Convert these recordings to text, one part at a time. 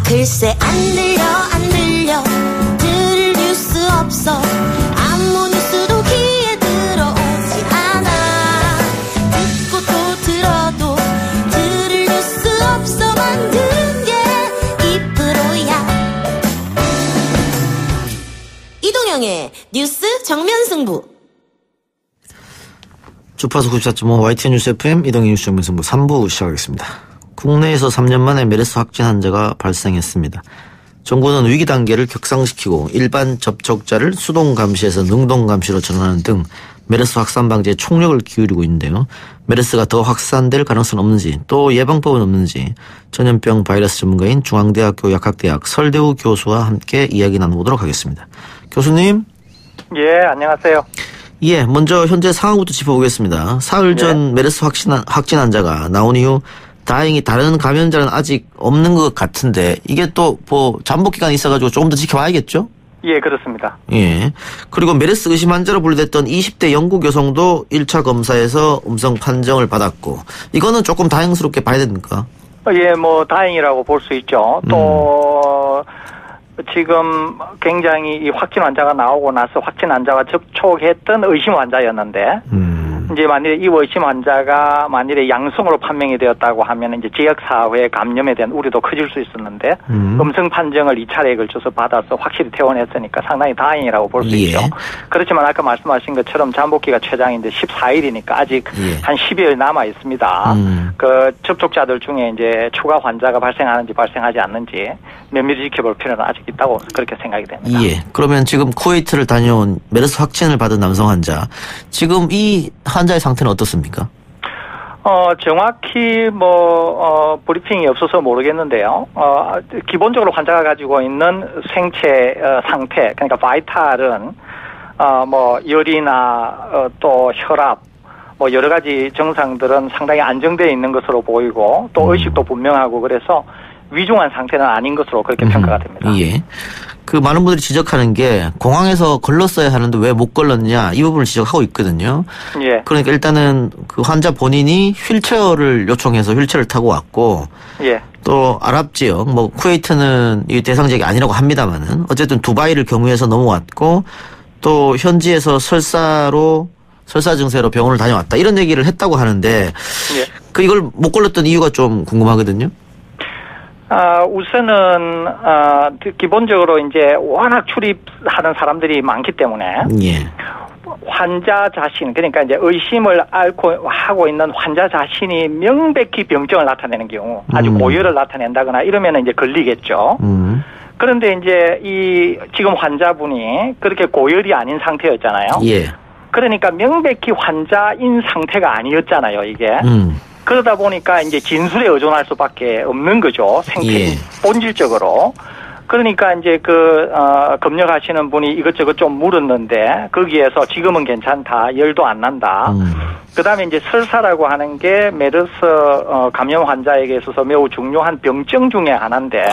글쎄 안 들려 들을 뉴스 없어 아무 뉴스도 귀에 들어오지 않아 듣고 또 들어도 들을 뉴스 없어 만든 게 이 프로야. 이동영의 뉴스 정면승부. 주파수 94.5 YTN 뉴스 FM 이동의 뉴스 정면승부 3부 시작하겠습니다. 국내에서 3년 만에 메르스 확진 환자가 발생했습니다. 정부는 위기 단계를 격상시키고 일반 접촉자를 수동 감시에서 능동 감시로 전환하는 등 메르스 확산 방지에 총력을 기울이고 있는데요. 메르스가 더 확산될 가능성은 없는지 또 예방법은 없는지 전염병 바이러스 전문가인 중앙대학교 약학대학 설대우 교수와 함께 이야기 나눠보도록 하겠습니다. 교수님. 예, 안녕하세요. 예, 먼저 현재 상황부터 짚어보겠습니다. 사흘 전 메르스 확진 환자가 나온 이후 다행히 다른 감염자는 아직 없는 것 같은데 이게 또 뭐 잠복 기간이 있어가지고 조금 더 지켜봐야겠죠? 예, 그렇습니다. 예. 그리고 메르스 의심 환자로 분류됐던 20대 영국 여성도 1차 검사에서 음성 판정을 받았고 이거는 조금 다행스럽게 봐야 됩니까? 예, 뭐 다행이라고 볼 수 있죠. 또 지금 굉장히 이 확진 환자가 나오고 나서 확진 환자와 접촉했던 의심 환자였는데 이제 만일에 이 의심 환자가 만일에 양성으로 판명이 되었다고 하면 이제 지역사회 감염에 대한 우려도 커질 수 있었는데 음성 판정을 2차례에 걸쳐서 받아서 확실히 퇴원했으니까 상당히 다행이라고 볼 수 있죠. 그렇지만 아까 말씀하신 것처럼 잠복기가 최장인데 14일이니까 아직 한 10일 남아 있습니다. 그 접촉자들 중에 이제 추가 환자가 발생하는지 발생하지 않는지 면밀히 지켜볼 필요는 아직 있다고 그렇게 생각이 됩니다. 예. 그러면 지금 쿠웨이트를 다녀온 메르스 확진을 받은 남성 환자 지금 이 환자의 상태는 어떻습니까? 정확히 브리핑이 없어서 모르겠는데요. 기본적으로 환자가 가지고 있는 생체 상태, 그러니까 바이탈은 열이나 또 혈압, 여러 가지 증상들은 상당히 안정되어 있는 것으로 보이고 또 의식도 분명하고 그래서 위중한 상태는 아닌 것으로 그렇게 평가가 됩니다. 예. 그 많은 분들이 지적하는 게 공항에서 걸렀어야 하는데 왜 못 걸렀냐 이 부분을 지적하고 있거든요. 예. 그러니까 일단은 그 환자 본인이 휠체어를 요청해서 휠체어를 타고 왔고 예. 또 아랍 지역 쿠웨이트는 이 대상 지역이 아니라고 합니다만은 어쨌든 두바이를 경유해서 넘어왔고 또 현지에서 설사 증세로 병원을 다녀왔다 이런 얘기를 했다고 하는데 예. 이걸 못 걸렸던 이유가 좀 궁금하거든요. 우선은 기본적으로 이제 워낙 출입하는 사람들이 많기 때문에 예. 환자 자신 그러니까 이제 의심을 하고 있는 환자 자신이 명백히 병증을 나타내는 경우 아주 고열을 나타낸다거나 이러면 이제 걸리겠죠. 그런데 이제 지금 환자분이 그렇게 고열이 아닌 상태였잖아요. 예. 그러니까 명백히 환자인 상태가 아니었잖아요, 이게. 그러다 보니까 이제 진술에 의존할 수밖에 없는 거죠. 생태 본질적으로. 그러니까 이제 검역하시는 분이 이것저것 좀 물었는데 거기에서 지금은 괜찮다. 열도 안 난다. 그다음에 이제 설사라고 하는 게 메르스 감염 환자에게 있어서 매우 중요한 병증 중에 하나인데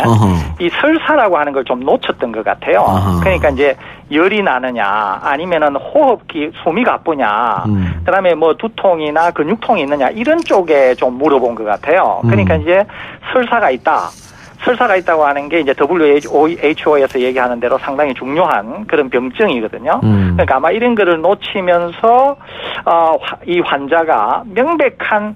이 설사라고 하는 걸 좀 놓쳤던 것 같아요. 그러니까 이제 열이 나느냐 아니면은 호흡기 숨이 가쁘냐 그다음에 두통이나 근육통이 있느냐 이런 쪽에 좀 물어본 것 같아요. 그러니까 이제 설사가 있다고 하는 게 이제 WHO에서 얘기하는 대로 상당히 중요한 그런 병증이거든요. 그러니까 아마 이런 거를 놓치면서 이 환자가 명백한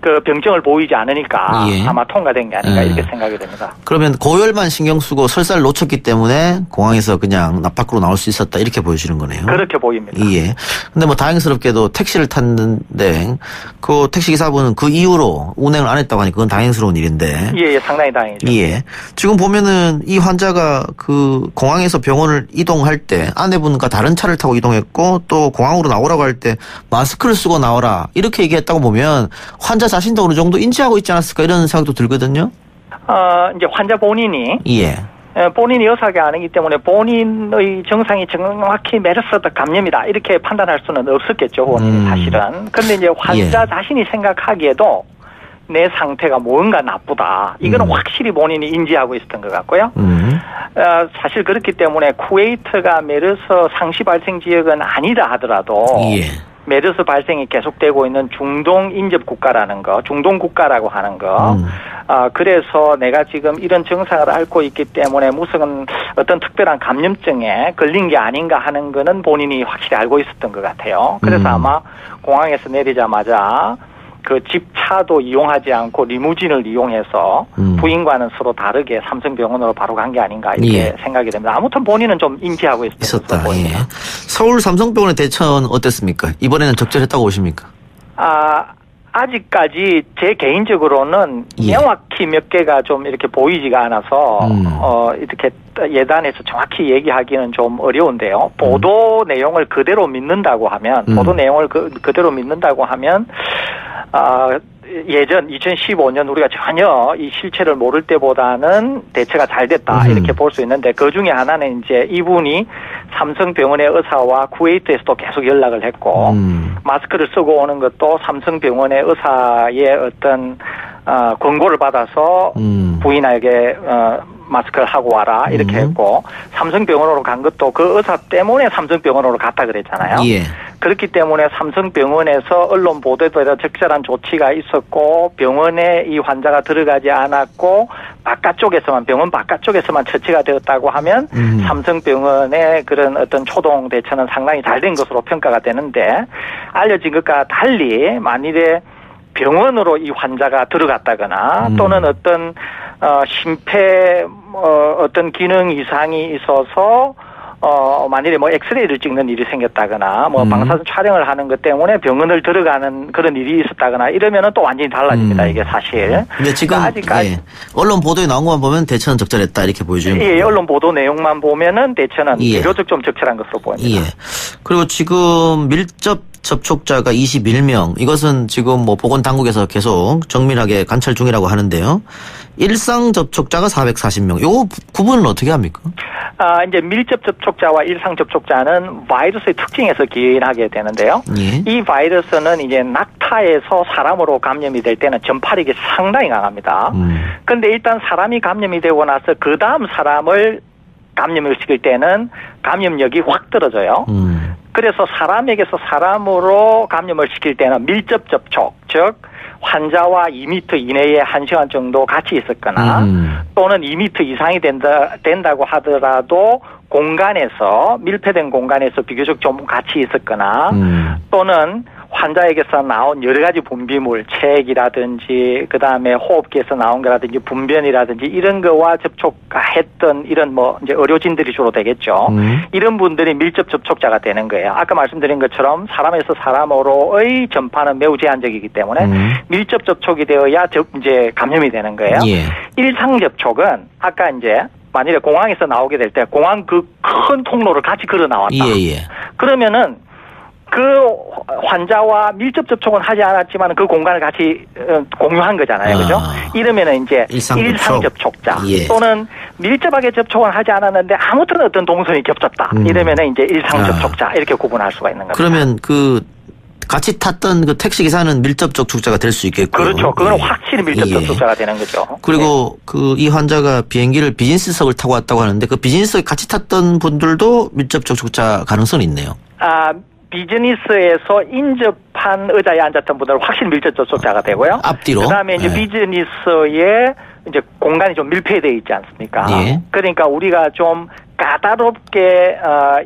그 병증을 보이지 않으니까 아마 통과된 게 아닌가 이렇게 생각이 됩니다. 그러면 고열만 신경 쓰고 설사를 놓쳤기 때문에 공항에서 그냥 밖으로 나올 수 있었다 이렇게 보여지는 거네요. 그렇게 보입니다. 예. 근데 다행스럽게도 택시를 탔는데 그 택시 기사분은 그 이후로 운행을 안 했다고 하니까 그건 다행스러운 일인데. 예, 상당히 다행이죠. 예. 지금 보면은 이 환자가 그 공항에서 병원을 이동할 때 아내분과 다른 차를 타고 이동했고 또 공항으로 나오라고 할 때 마스크를 쓰고 나오라 이렇게 얘기했다고 보면 환자 자신도 어느 정도 인지하고 있지 않았을까 이런 생각도 들거든요. 이제 환자 본인이 예. 본인이 의사가 아니기 때문에 본인의 증상이 정확히 메르스 감염이다 이렇게 판단할 수는 없었겠죠. 본인이 사실은. 그런데 이제 환자 자신이 생각하기에도 내 상태가 뭔가 나쁘다. 이거는 확실히 본인이 인지하고 있었던 것 같고요. 사실 그렇기 때문에 쿠웨이트가 메르스 상시 발생 지역은 아니다 하더라도 메르스 발생이 계속되고 있는 중동 인접 국가라는 거, 중동 국가라고 하는 거. 그래서 내가 지금 이런 증상을 앓고 있기 때문에 무슨 어떤 특별한 감염증에 걸린 게 아닌가 하는 거는 본인이 확실히 알고 있었던 것 같아요. 그래서 아마 공항에서 내리자마자 그 집차도 이용하지 않고 리무진을 이용해서 부인과는 서로 다르게 삼성병원으로 바로 간 게 아닌가 이렇게 생각이 됩니다. 아무튼 본인은 좀 인지하고 있었다. 예. 서울 삼성병원의 대처는 어땠습니까? 이번에는 적절했다고 보십니까? 아직까지 제 개인적으로는 명확히 몇 개가 좀 이렇게 보이지가 않아서 이렇게 예단해서 정확히 얘기하기는 좀 어려운데요. 보도 내용을 그대로 믿는다고 하면 보도 내용을 그대로 믿는다고 하면 예전 2015년 우리가 전혀 이 실체를 모를 때보다는 대처가 잘 됐다 이렇게 볼 수 있는데 그 중에 하나는 이제 이분이 삼성병원의 의사와 쿠웨이트에서도 계속 연락을 했고 마스크를 쓰고 오는 것도 삼성병원의 의사의 어떤 권고를 받아서 부인에게 마스크를 하고 와라 이렇게 했고 삼성병원으로 간 것도 그 의사 때문에 삼성병원으로 갔다 그랬잖아요. 예. 그렇기 때문에 삼성병원에서 언론 보도에 대한 적절한 조치가 있었고 병원에 이 환자가 들어가지 않았고 병원 바깥쪽에서만 처치가 되었다고 하면 삼성병원의 그런 어떤 초동 대처는 상당히 잘 된 것으로 평가가 되는데 알려진 것과 달리 만일에 병원으로 이 환자가 들어갔다거나 또는 어떤 심폐 어떤 기능 이상이 있어서 만일에 뭐 엑스레이를 찍는 일이 생겼다거나 뭐 방사선 촬영을 하는 것 때문에 병원을 들어가는 그런 일이 있었다거나 이러면은 또 완전히 달라집니다. 이게 사실. 근데 지금 아직까지 언론 보도에 나온 것만 보면 대처는 적절했다 이렇게 보여주는 거예요. 예, 언론 보도 내용만 보면은 대처는 비교적 좀 적절한 것으로 보입니다. 예. 그리고 지금 밀접 접촉자가 21명. 이것은 지금 뭐 보건당국에서 계속 정밀하게 관찰 중이라고 하는데요. 일상 접촉자가 440명. 요 구분은 어떻게 합니까? 이제 밀접 접촉자와 일상 접촉자는 바이러스의 특징에서 기인하게 되는데요. 예. 이 바이러스는 이제 낙타에서 사람으로 감염이 될 때는 전파력이 상당히 강합니다. 그런데 일단 사람이 감염이 되고 나서 그 다음 사람을 감염을 시킬 때는 감염력이 확 떨어져요. 그래서 사람에게서 사람으로 감염을 시킬 때는 밀접 접촉, 즉 환자와 2m 이내에 1시간 정도 같이 있었거나 또는 2m 이상이 된다고 하더라도 공간에서 밀폐된 공간에서 비교적 좀 같이 있었거나 또는 환자에게서 나온 여러 가지 분비물, 체액이라든지 그다음에 호흡기에서 나온 거라든지 분변이라든지 이런 거와 접촉했던 이런 뭐 이제 의료진들이 주로 되겠죠. 이런 분들이 밀접 접촉자가 되는 거예요. 아까 말씀드린 것처럼 사람에서 사람으로의 전파는 매우 제한적이기 때문에 밀접 접촉이 되어야 이제 감염이 되는 거예요. 예. 일상 접촉은 아까 이제 만일에 공항에서 나오게 될 때 공항 그 큰 통로를 같이 걸어 나왔다. 예. 그러면은 그 환자와 밀접 접촉은 하지 않았지만 그 공간을 같이 공유한 거잖아요. 그죠? 이러면은 이제 일상 접촉자 예. 또는 밀접하게 접촉은 하지 않았는데 아무튼 어떤 동선이 겹쳤다. 이러면은 이제 일상 접촉자 이렇게 구분할 수가 있는 겁니다. 그러면 그 같이 탔던 그 택시 기사는 밀접 접촉자가 될 수 있겠고요. 그렇죠. 그건 확실히 밀접 접촉자가 되는 거죠. 그리고 그 이 환자가 비행기를 비즈니스석을 타고 왔다고 하는데 그 비즈니스석에 같이 탔던 분들도 밀접 접촉자 가능성이 있네요. 비즈니스에서 인접한 의자에 앉았던 분들은 확실히 밀접 접촉자가 되고요. 앞뒤로. 그다음에 이제 비즈니스에 이제 공간이 좀 밀폐되어 있지 않습니까? 예. 그러니까 우리가 좀 까다롭게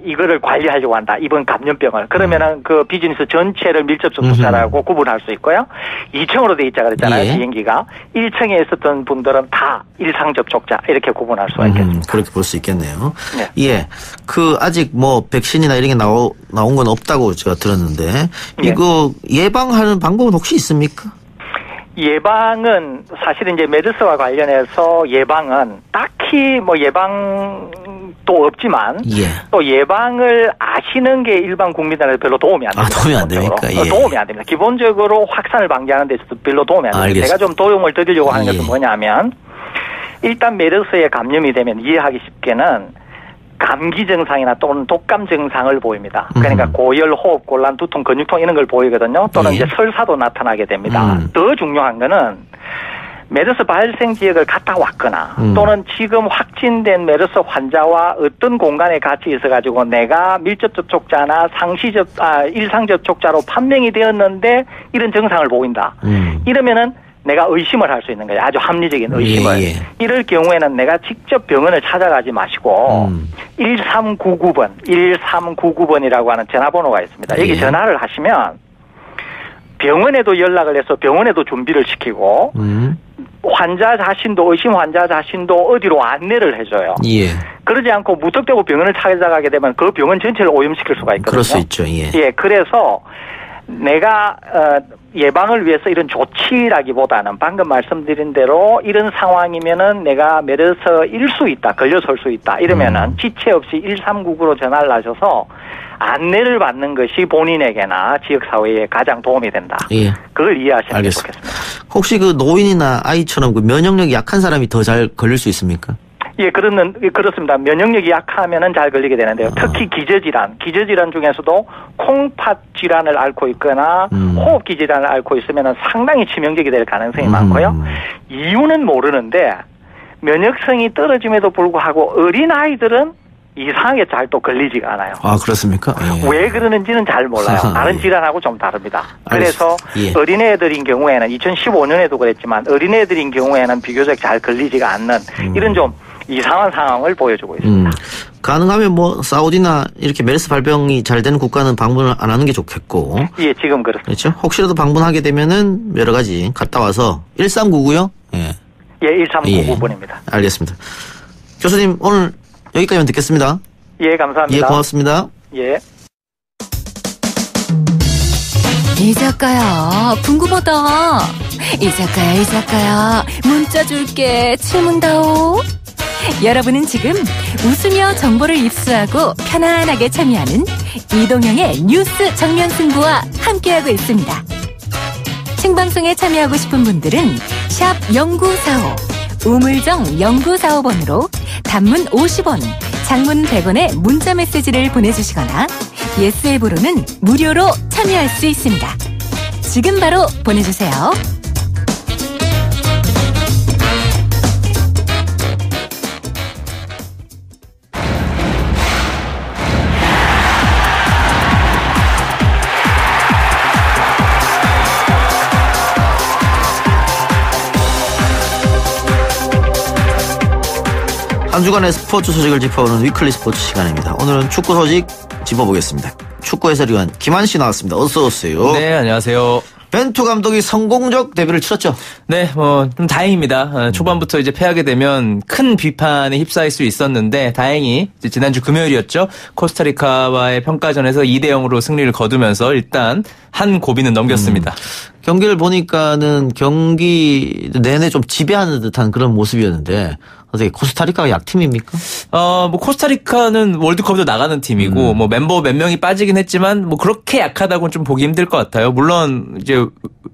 이거를 관리하려고 한다. 이번 감염병을. 그러면은 그 비즈니스 전체를 밀접 접촉자라고 구분할 수 있고요. 2층으로 돼 있자 그랬잖아요. 예. 비행기가. 1층에 있었던 분들은 다 일상 접촉자 이렇게 구분할 수가 있겠습니다. 그렇게 볼 수 있겠네요. 네. 예. 그 아직 뭐 백신이나 이런 게 나온 건 없다고 제가 들었는데 이거 예방하는 방법은 혹시 있습니까? 예방은 사실 이제 메르스와 관련해서 예방은 딱히 뭐 예방도 없지만 또 예방을 아시는 게 일반 국민들한테 별로 도움이 안 됩니다. 도움이 안 됩니까? 도움이 안 됩니다. 기본적으로 확산을 방지하는 데 있어서 별로 도움이 안 됩니다. 알겠습니다. 제가 좀 도움을 드리려고 하는 것은 뭐냐면 일단 메르스에 감염이 되면 이해하기 쉽게는 감기 증상이나 또는 독감 증상을 보입니다. 그러니까 고열, 호흡 곤란, 두통, 근육통 이런 걸 보이거든요. 또는 이제 설사도 나타나게 됩니다. 더 중요한 거는 메르스 발생 지역을 갔다 왔거나 또는 지금 확진된 메르스 환자와 어떤 공간에 같이 있어가지고 내가 밀접 접촉자나 일상 접촉자로 판명이 되었는데 이런 증상을 보인다. 이러면은 내가 의심을 할 수 있는 거예요. 아주 합리적인 의심을. 예. 이럴 경우에는 내가 직접 병원을 찾아가지 마시고 1399번이라고 하는 전화번호가 있습니다. 여기 전화를 하시면 병원에도 연락을 해서 병원에도 준비를 시키고 환자 자신도 의심 환자 자신도 어디로 안내를 해줘요. 예. 그러지 않고 무턱대고 병원을 찾아가게 되면 그 병원 전체를 오염시킬 수가 있거든요. 그럴 수 있죠. 예. 예. 그래서 내가 예방을 위해서 이런 조치라기보다는 방금 말씀드린 대로 이런 상황이면은 내가 메르스일 수 있다, 걸려설 수 있다 이러면은 지체 없이 1399로 전화를 하셔서 안내를 받는 것이 본인에게나 지역사회에 가장 도움이 된다. 예. 그걸 이해하시면 좋겠습니다. 혹시 그 노인이나 아이처럼 그 면역력이 약한 사람이 더 잘 걸릴 수 있습니까? 예, 그렇습니다. 면역력이 약하면은 잘 걸리게 되는데요. 특히 기저질환 중에서도 콩팥 질환을 앓고 있거나 호흡기 질환을 앓고 있으면은 상당히 치명적이 될 가능성이 많고요. 이유는 모르는데 면역성이 떨어짐에도 불구하고 어린 아이들은 이상하게 잘 또 걸리지가 않아요. 아, 그렇습니까? 예. 왜 그러는지는 잘 몰라요. 다른 질환하고 좀 다릅니다. 그래서 예. 어린애들인 경우에는 2015년에도 그랬지만 어린애들인 경우에는 비교적 잘 걸리지가 않는 이런 좀 이상한 상황을 보여주고 있습니다. 가능하면 뭐 사우디나 이렇게 메르스 발병이 잘 되는 국가는 방문을 안 하는 게 좋겠고. 예, 지금 그렇습니다. 그렇죠. 혹시라도 방문하게 되면은 여러 가지 갔다 와서 1399요? 예. 예, 1399번입니다. 예, 알겠습니다. 교수님 오늘 여기까지만 듣겠습니다. 예, 감사합니다. 예, 고맙습니다. 예. 이 작가야, 궁금하다. 이 작가야, 문자 줄게. 질문다오. 여러분은 지금 웃으며 정보를 입수하고 편안하게 참여하는 이동형의 뉴스 정면 승부와 함께하고 있습니다. 생방송에 참여하고 싶은 분들은 샵 0945, 우물정 0945번으로 단문 50원, 장문 100원의 문자 메시지를 보내주시거나 예스 앱으로는 무료로 참여할 수 있습니다. 지금 바로 보내주세요. 한 주간의 스포츠 소식을 짚어보는 위클리 스포츠 시간입니다. 오늘은 축구 소식 짚어보겠습니다. 축구 해설위원 김한 씨 나왔습니다. 어서 오세요. 네, 안녕하세요. 벤투 감독이 성공적 데뷔를 치렀죠? 네, 좀 다행입니다. 초반부터 이제 패하게 되면 큰 비판에 휩싸일 수 있었는데 다행히 이제 지난주 금요일이었죠. 코스타리카와의 평가전에서 2대0으로 승리를 거두면서 일단 한 고비는 넘겼습니다. 경기를 보니까는 경기 내내 좀 지배하는 듯한 그런 모습이었는데 어떻게 코스타리카가 약팀입니까? 뭐 코스타리카는 월드컵도 나가는 팀이고 뭐 멤버 몇 명이 빠지긴 했지만 뭐 그렇게 약하다고는 좀 보기 힘들 것 같아요. 물론 이제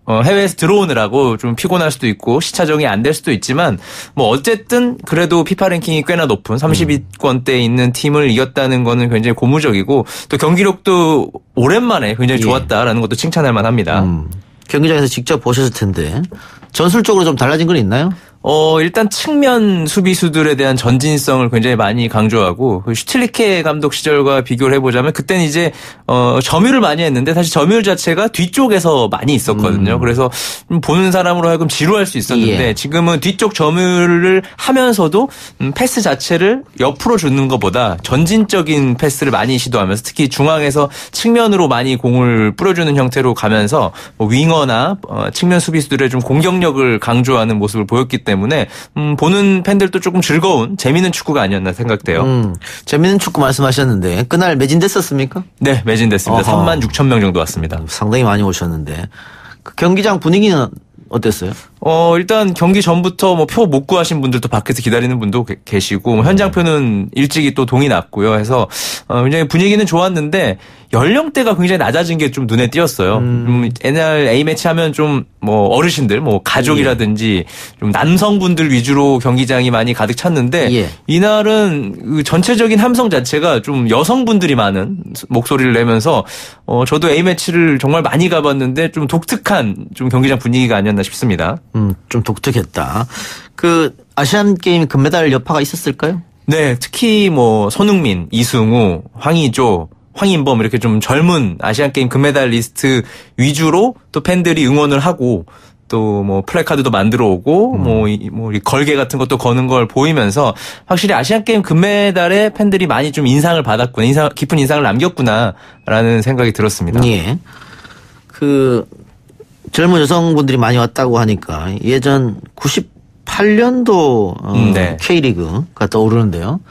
해외에서 들어오느라고 좀 피곤할 수도 있고 시차 적응이 안 될 수도 있지만 뭐 어쨌든 그래도 피파 랭킹이 꽤나 높은 30위권대에 있는 팀을 이겼다는 거는 굉장히 고무적이고 또 경기력도 오랜만에 굉장히 좋았다라는 것도 칭찬할 만합니다. 경기장에서 직접 보셨을 텐데 전술적으로 좀 달라진 건 있나요? 일단 측면 수비수들에 대한 전진성을 굉장히 많이 강조하고 슈틸리케 감독 시절과 비교를 해보자면 그때는 이제 점유를 많이 했는데 사실 점유율 자체가 뒤쪽에서 많이 있었거든요. 그래서 보는 사람으로 하여금 지루할 수 있었는데 지금은 뒤쪽 점유를 하면서도 패스 자체를 옆으로 주는 것보다 전진적인 패스를 많이 시도하면서 특히 중앙에서 측면으로 많이 공을 뿌려주는 형태로 가면서 뭐 윙어나 측면 수비수들의 좀 공격력을 강조하는 모습을 보였기 때문에 보는 팬들도 조금 즐거운 재미있는 축구가 아니었나 생각돼요. 재미있는 축구 말씀하셨는데 그날 매진됐었습니까? 네, 매진됐습니다. 36,000명 정도 왔습니다. 상당히 많이 오셨는데 그 경기장 분위기는 어땠어요? 일단 경기 전부터 뭐 표 못 구하신 분들도 밖에서 기다리는 분도 계시고 현장표는 일찍이 또 동이 났고요. 해서 굉장히 분위기는 좋았는데 연령대가 굉장히 낮아진 게 좀 눈에 띄었어요. 옛날 A매치 하면 좀 뭐 어르신들, 뭐 가족이라든지 좀 남성분들 위주로 경기장이 많이 가득 찼는데 이날은 그 전체적인 함성 자체가 좀 여성분들이 많은 목소리를 내면서 저도 A매치를 정말 많이 가봤는데 좀 독특한 좀 경기장 분위기가 아니었나 싶습니다. 좀 독특했다. 그 아시안 게임 금메달 여파가 있었을까요? 네, 특히 뭐 손흥민, 이승우, 황의조, 황인범 이렇게 좀 젊은 아시안 게임 금메달리스트 위주로 또 팬들이 응원을 하고 또 뭐 플래카드도 만들어 오고 뭐 걸개 같은 것도 거는 걸 보이면서 확실히 아시안 게임 금메달에 팬들이 많이 좀 인상을 받았구나, 깊은 인상을 남겼구나라는 생각이 들었습니다. 예. 그 젊은 여성분들이 많이 왔다고 하니까 예전 98년도 네. K리그가 떠오르는데요.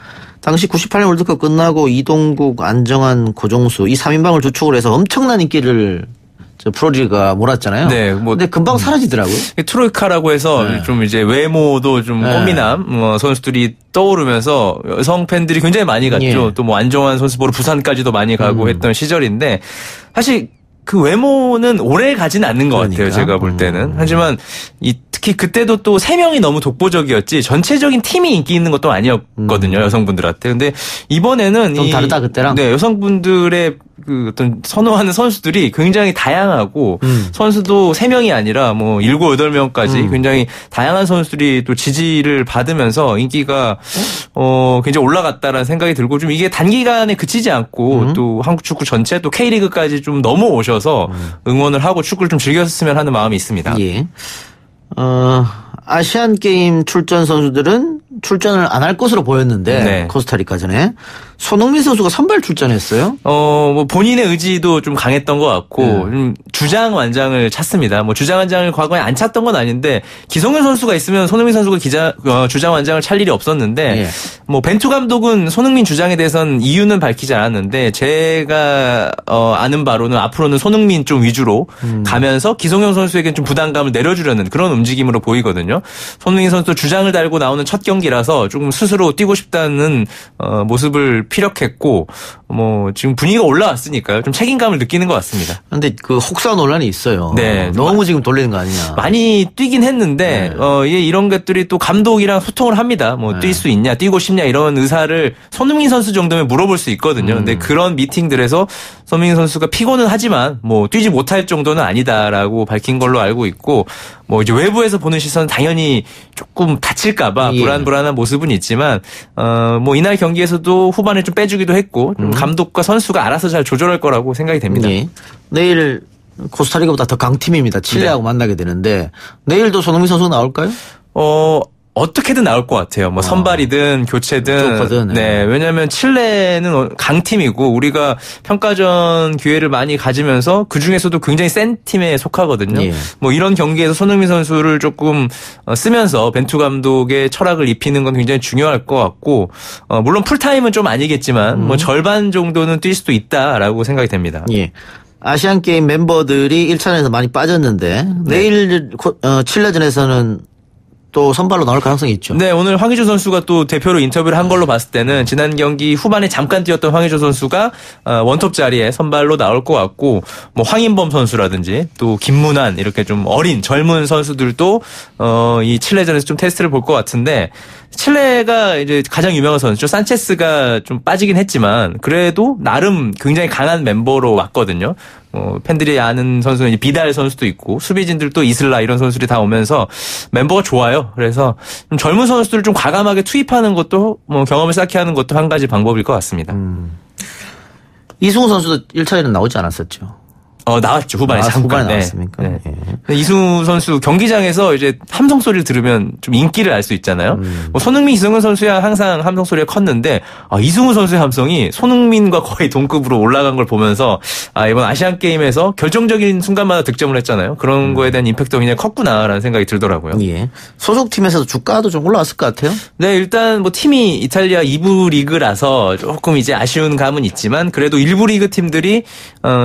당시 98년 월드컵 끝나고 이동국, 안정환, 고종수 이 3인방을 주축으로 해서 엄청난 인기를 프로리그가 몰았잖아요. 네, 근데 금방 사라지더라고요. 트로이카라고 해서 네. 좀 이제 외모도 좀 꽃미남 선수들이 떠오르면서 여성 팬들이 굉장히 많이 갔죠. 예. 또 뭐 안정환 선수 보러 부산까지도 많이 가고 했던 시절인데 사실 그 외모는 오래 가지는 않는 것 같아요. 제가 볼 때는. 하지만 특히 그때도 또 3명이 너무 독보적이었지 전체적인 팀이 인기 있는 것도 아니었거든요. 여성분들한테. 근데 이번에는 좀 다르다 그때랑. 네, 여성분들의 그 어떤 선호하는 선수들이 굉장히 다양하고 선수도 3명이 아니라 뭐 7, 8명까지 굉장히 다양한 선수들이 또 지지를 받으면서 인기가 굉장히 올라갔다라는 생각이 들고 좀 이게 단기간에 그치지 않고 또 한국 축구 전체 또 K리그까지 좀 넘어오셔서 응원을 하고 축구를 좀 즐겼으면 하는 마음이 있습니다. 예. 아시안 게임 출전 선수들은 출전을 안 할 것으로 보였는데 네. 코스타리카전에 손흥민 선수가 선발 출전했어요. 뭐 본인의 의지도 좀 강했던 것 같고 주장 완장을 찼습니다. 뭐 주장 완장을 과거에 안 찼던 건 아닌데 기성용 선수가 있으면 손흥민 선수가 주장 완장을 찰 일이 없었는데 예. 뭐 벤투 감독은 손흥민 주장에 대해서는 이유는 밝히지 않았는데 제가 아는 바로는 앞으로는 손흥민 좀 위주로 가면서 기성용 선수에게는 좀 부담감을 내려주려는 그런 움직임으로 보이거든요. 손흥민 선수도 주장을 달고 나오는 첫 경기라서 조금 스스로 뛰고 싶다는 모습을 피력했고 뭐 지금 분위기가 올라왔으니까요. 좀 책임감을 느끼는 것 같습니다. 그런데 그 혹사 논란이 있어요. 네, 너무 지금 돌리는 거 아니냐. 많이 뛰긴 했는데 이런 것들이 또 감독이랑 소통을 합니다. 뭐 뛸 수 있냐, 뛰고 싶냐 이런 의사를 손흥민 선수 정도면 물어볼 수 있거든요. 근데 그런 미팅들에서 손흥민 선수가 피곤은 하지만 뭐 뛰지 못할 정도는 아니다라고 밝힌 걸로 알고 있고 뭐 이제 외부에서 보는 시선은 당연히 조금 다칠까봐 불안한 모습은 있지만 뭐 이날 경기에서도 후반에 좀 빼주기도 했고 좀 감독과 선수가 알아서 잘 조절할 거라고 생각이 됩니다. 예. 내일 코스타리카보다 더 강팀입니다. 칠레하고 만나게 되는데 내일도 손흥민 선수 나올까요? 어떻게든 나올 것 같아요. 뭐 선발이든 교체든. 네. 왜냐하면 칠레는 강팀이고 우리가 평가전 기회를 많이 가지면서 그 중에서도 굉장히 센 팀에 속하거든요. 예. 뭐 이런 경기에서 손흥민 선수를 조금 쓰면서 벤투 감독의 철학을 입히는 건 굉장히 중요할 것 같고 물론 풀타임은 좀 아니겠지만 뭐 절반 정도는 뛸 수도 있다라고 생각이 됩니다. 예. 아시안 게임 멤버들이 1차전에서 많이 빠졌는데 내일 칠레전에서는 또 선발로 나올 가능성이 있죠. 네, 오늘 황의조 선수가 또 대표로 인터뷰를 한 걸로 봤을 때는 지난 경기 후반에 잠깐 뛰었던 황의조 선수가 원톱 자리에 선발로 나올 것 같고 뭐 황인범 선수라든지 또 김문환 이렇게 좀 어린 젊은 선수들도 이 칠레전에서 좀 테스트를 볼 것 같은데 칠레가 이제 가장 유명한 선수죠. 산체스가 좀 빠지긴 했지만 그래도 나름 굉장히 강한 멤버로 왔거든요. 팬들이 아는 선수는 이제 비달 선수도 있고 수비진들도 이슬라 이런 선수들이 다 오면서 멤버가 좋아요. 그래서 좀 젊은 선수들을 좀 과감하게 투입하는 것도 뭐 경험을 쌓게 하는 것도 한 가지 방법일 것 같습니다. 이승우 선수도 1차에는 나오지 않았었죠. 나왔죠. 후반에 잠깐. 후반에 나왔습니까? 네. 네. 이승우 선수 경기장에서 이제 함성 소리를 들으면 좀 인기를 알 수 있잖아요. 뭐 손흥민, 이승우 선수야 항상 함성 소리가 컸는데 이승우 선수의 함성이 손흥민과 거의 동급으로 올라간 걸 보면서 이번 아시안 게임에서 결정적인 순간마다 득점을 했잖아요. 그런 거에 대한 임팩트가 굉장히 컸구나라는 생각이 들더라고요. 예. 소속팀에서도 주가도 좀 올라왔을 것 같아요. 네, 일단 뭐 팀이 이탈리아 2부 리그라서 조금 이제 아쉬운 감은 있지만 그래도 1부 리그 팀들이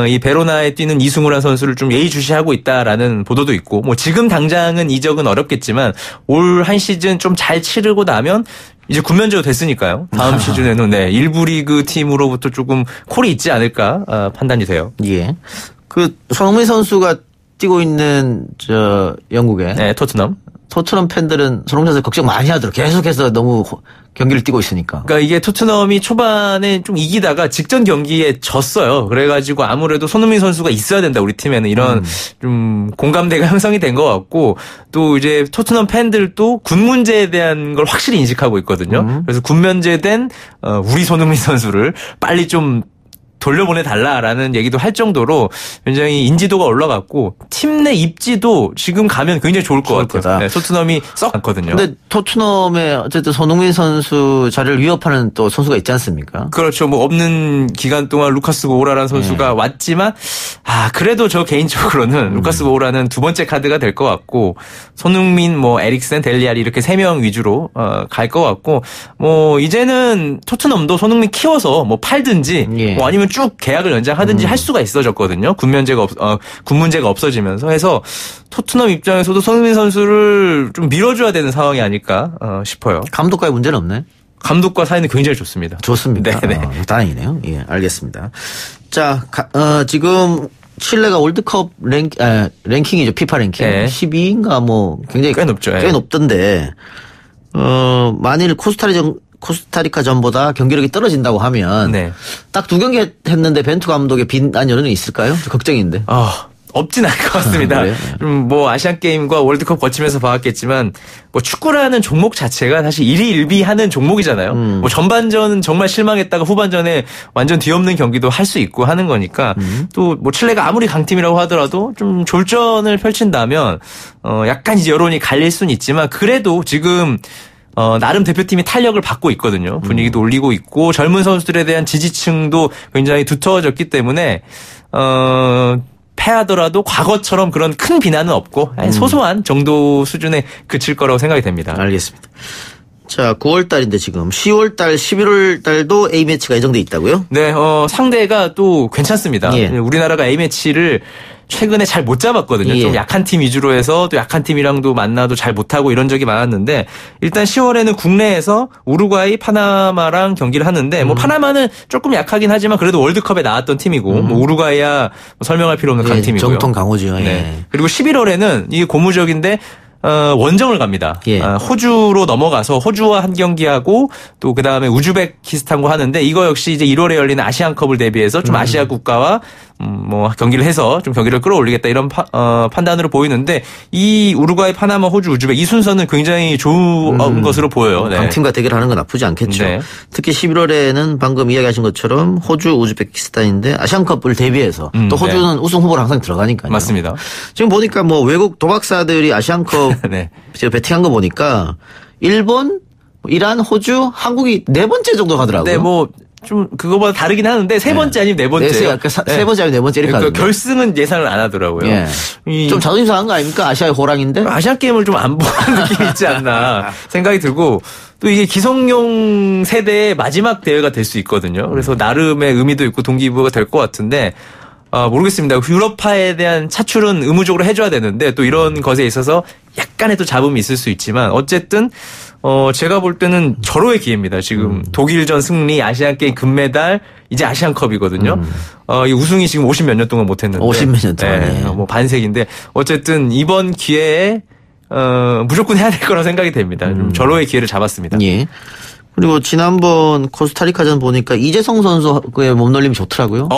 이 베로나에 뛰는 이승우라는 선수를 좀 예의주시하고 있다라는 보도도 있고 뭐 지금 당장은 이적은 어렵겠지만 올 한 시즌 좀 잘 치르고 나면 이제 군면제도 됐으니까요. 다음 시즌에는 일부 리그 팀으로부터 조금 콜이 있지 않을까 판단이 돼요. 예. 그 손흥민 선수가 뛰고 있는 영국의 토트넘 토트넘 팬들은 손흥민 선수 걱정 많이 하더라고요. 계속해서 너무 경기를 뛰고 있으니까. 그러니까 이게 토트넘이 초반에 좀 이기다가 직전 경기에 졌어요. 그래가지고 아무래도 손흥민 선수가 있어야 된다 우리 팀에는 이런 좀 공감대가 형성이 된 것 같고 또 이제 토트넘 팬들도 군 문제에 대한 걸 확실히 인식하고 있거든요. 그래서 군 면제된 우리 손흥민 선수를 빨리 좀 돌려보내달라라는 얘기도 할 정도로 굉장히 인지도가 올라갔고 팀 내 입지도 지금 가면 굉장히 좋을 것 같아요. 네, 토트넘이 썩 많거든요. 근데 토트넘에 어쨌든 손흥민 선수 자리를 위협하는 또 선수가 있지 않습니까? 그렇죠. 뭐 없는 기간 동안 루카스 모우라라는 선수가 왔지만 그래도 저 개인적으로는 루카스 모우라는 두 번째 카드가 될 것 같고 손흥민, 뭐 에릭센, 델리알리 이렇게 3명 위주로 갈 것 같고 뭐 이제는 토트넘도 손흥민 키워서 뭐 팔든지 뭐 아니면 쭉 계약을 연장하든지 할 수가 있어졌거든요. 군 문제가 없어지면서 해서 토트넘 입장에서도 손흥민 선수를 좀 밀어줘야 되는 상황이 아닐까 싶어요. 감독과의 문제는 없나요? 감독과 사이는 굉장히 좋습니다. 좋습니다. 네네. 다행이네요. 예, 알겠습니다. 자, 지금 칠레가 월드컵 랭킹이죠. 피파 랭킹. 네. 12인가 뭐 굉장히 꽤 높죠. 꽤 높던데 만일 코스타리카 전보다 경기력이 떨어진다고 하면 딱 2경기 했는데 벤투 감독의 빈한 여론이 있을까요? 걱정인데. 없진 않을 것 같습니다. 뭐 아시안 게임과 월드컵 거치면서 봐왔겠지만 뭐 축구라는 종목 자체가 사실 일희일비하는 종목이잖아요. 뭐 전반전은 정말 실망했다가 후반전에 완전 뒤엎는 경기도 할 수 있고 하는 거니까 또 뭐 칠레가 아무리 강팀이라고 하더라도 좀 졸전을 펼친다면 약간 이제 여론이 갈릴 수는 있지만 그래도 지금 나름 대표팀이 탄력을 받고 있거든요. 분위기도 올리고 있고 젊은 선수들에 대한 지지층도 굉장히 두터워졌기 때문에 패하더라도 과거처럼 그런 큰 비난은 없고 소소한 정도 수준에 그칠 거라고 생각이 됩니다. 알겠습니다. 자, 9월 달인데 지금 10월 달, 11월 달도 A매치가 예정돼 있다고요? 네, 상대가 또 괜찮습니다. 예. 우리나라가 A매치를 최근에 잘 못 잡았거든요. 좀 약한 팀 위주로 해서 또 약한 팀이랑도 만나도 잘 못하고 이런 적이 많았는데 일단 10월에는 국내에서 우루과이, 파나마랑 경기를 하는데 뭐 파나마는 조금 약하긴 하지만 그래도 월드컵에 나왔던 팀이고 뭐 우루과이야 뭐 설명할 필요 없는 강팀이고요. 정통 강호죠. 네. 그리고 11월에는 이게 고무적인데 원정을 갑니다. 호주로 넘어가서 호주와 한 경기하고 또 그 다음에 우즈베키스탄과 하는데 이거 역시 이제 1월에 열리는 아시안컵을 대비해서 좀 아시아 국가와 뭐 경기를 해서 좀 경기를 끌어올리겠다 이런 판단으로 보이는데 이 우루과이, 파나마, 호주, 우즈벡 이 순서는 굉장히 좋은 것으로 보여요. 네. 강팀과 대결하는 건 나쁘지 않겠죠. 네. 특히 11월에는 방금 이야기하신 것처럼 호주, 우즈베키스탄인데 아시안컵을 대비해서 또 호주는 우승 후보로 항상 들어가니까요. 맞습니다. 지금 보니까 뭐 외국 도박사들이 아시안컵 제가 배팅한 거 보니까 일본, 이란, 호주, 한국이 4번째 정도 가더라고요. 네, 뭐 좀 그거보다 다르긴 하는데 3번째 아니면 4번째. 세 번째 아니면 4번째 이렇게 그러니까 결승은 예상을 안 하더라고요. 좀 자존심 상한 거 아닙니까? 아시아의 호랑인데. 아시안 게임을 좀 안 보는 느낌이 있지 않나 생각이 들고 또 이게 기성용 세대의 마지막 대회가 될 수 있거든요. 그래서 나름의 의미도 있고 동기부여가 될 것 같은데 모르겠습니다. 유럽파에 대한 차출은 의무적으로 해줘야 되는데 또 이런 것에 있어서 약간의 또 잡음이 있을 수 있지만 어쨌든 제가 볼 때는 절호의 기회입니다. 지금 독일전 승리, 아시안게임 금메달, 이제 아시안컵이거든요. 이 우승이 지금 50몇 년 동안 못했는데. 50몇 년 동안. 뭐 반세기인데 어쨌든 이번 기회에 무조건 해야 될 거라고 생각이 됩니다. 좀 절호의 기회를 잡았습니다. 예. 그리고 지난번 코스타리카전 보니까 이재성 선수의 몸놀림이 좋더라고요.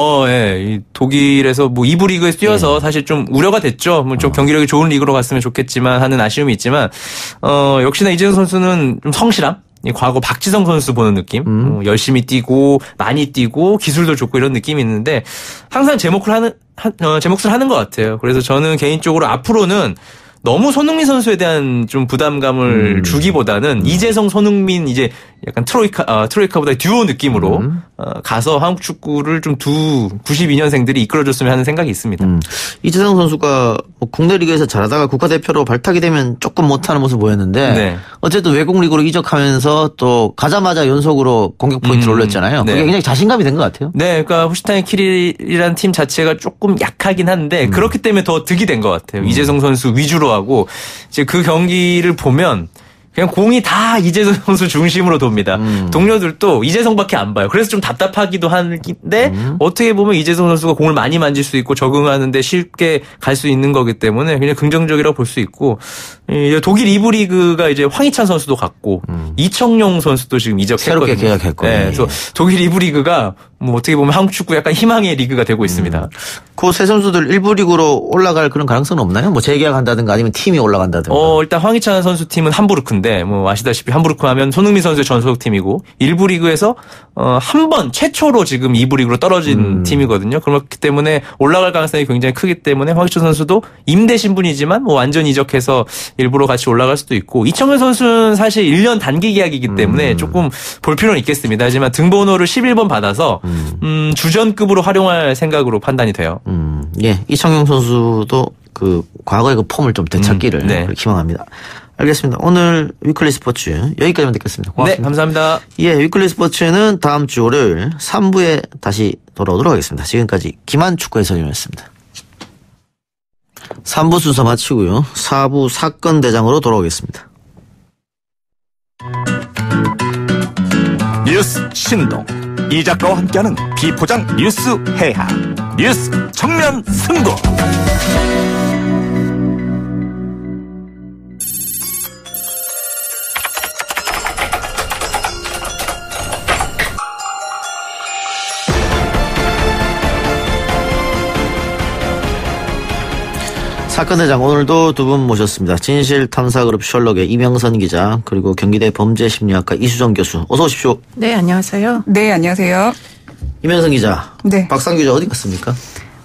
이 독일에서 뭐 2부 리그에 뛰어서 사실 좀 우려가 됐죠. 뭐 좀 경기력이 좋은 리그로 갔으면 좋겠지만 하는 아쉬움이 있지만 역시나 이재성 선수는 좀 성실함. 과거 박지성 선수 보는 느낌. 열심히 뛰고 많이 뛰고 기술도 좋고 이런 느낌이 있는데 항상 제 몫을 하는 것 같아요. 그래서 저는 개인적으로 앞으로는 너무 손흥민 선수에 대한 좀 부담감을 주기보다는 이재성, 손흥민 이제 약간 트로이카보다 듀오 느낌으로 가서 한국 축구를 좀 92년생들이 이끌어줬으면 하는 생각이 있습니다. 이재성 선수가 뭐 국내 리그에서 잘하다가 국가대표로 발탁이 되면 조금 못하는 모습 보였는데 어쨌든 외국 리그로 이적하면서 또 가자마자 연속으로 공격 포인트를 올렸잖아요. 그게 굉장히 자신감이 된 것 같아요. 네, 그러니까 후슈타인 키릴이라는 팀 자체가 조금 약하긴 한데 그렇기 때문에 더 득이 된 것 같아요. 이재성 선수 위주로 하고 이제 그 경기를 보면 그냥 공이 다 이재성 선수 중심으로 돕니다. 동료들도 이재성밖에 안 봐요. 그래서 좀 답답하기도 한데 어떻게 보면 이재성 선수가 공을 많이 만질 수 있고 적응하는데 쉽게 갈 수 있는 거기 때문에 그냥 긍정적이라고 볼 수 있고 독일 2부 리그가 이제 황희찬 선수도 갔고 이청용 선수도 지금 이적했거든요. 새롭게 계약했고. 네, 그래서 독일 2부 리그가 뭐 어떻게 보면 한국 축구 약간 희망의 리그가 되고 있습니다. 그 세 선수들 1부 리그로 올라갈 그런 가능성은 없나요? 뭐 재계약한다든가 아니면 팀이 올라간다든가. 일단 황희찬 선수 팀은 함부르크인데 뭐 아시다시피 함부르크 하면 손흥민 선수의 전속 팀이고 1부 리그에서 한 번 최초로 지금 2부 리그로 떨어진 팀이거든요. 그렇기 때문에 올라갈 가능성이 굉장히 크기 때문에 황희찬 선수도 임대 신분이지만 뭐 완전 이적해서 일부러 같이 올라갈 수도 있고 이청용 선수는 사실 1년 단기 계약이기 때문에 조금 볼 필요는 있겠습니다. 하지만 등번호를 11번 받아서 주전급으로 활용할 생각으로 판단이 돼요. 예, 이청용 선수도 그 과거의 그 폼을 좀 되찾기를 네. 희망합니다. 알겠습니다. 오늘 위클리 스포츠 여기까지만 듣겠습니다. 고맙습니다. 네, 감사합니다. 예, 위클리 스포츠는 다음 주 월요일 3부에 다시 돌아오도록 하겠습니다. 지금까지 김한축구 해설위원이었습니다. 3부 순서 마치고요. 4부 사건 대장으로 돌아오겠습니다. 뉴스 신동 이 작가와 함께하는 비포장 뉴스 해학 뉴스 정면 승부. 사건대장 오늘도 두 분 모셨습니다. 진실탐사그룹 셜록의 이명선 기자 그리고 경기대 범죄심리학과 이수정 교수 어서 오십시오. 네, 안녕하세요. 네, 안녕하세요. 이명선 기자. 네. 박상 기자 어디 갔습니까?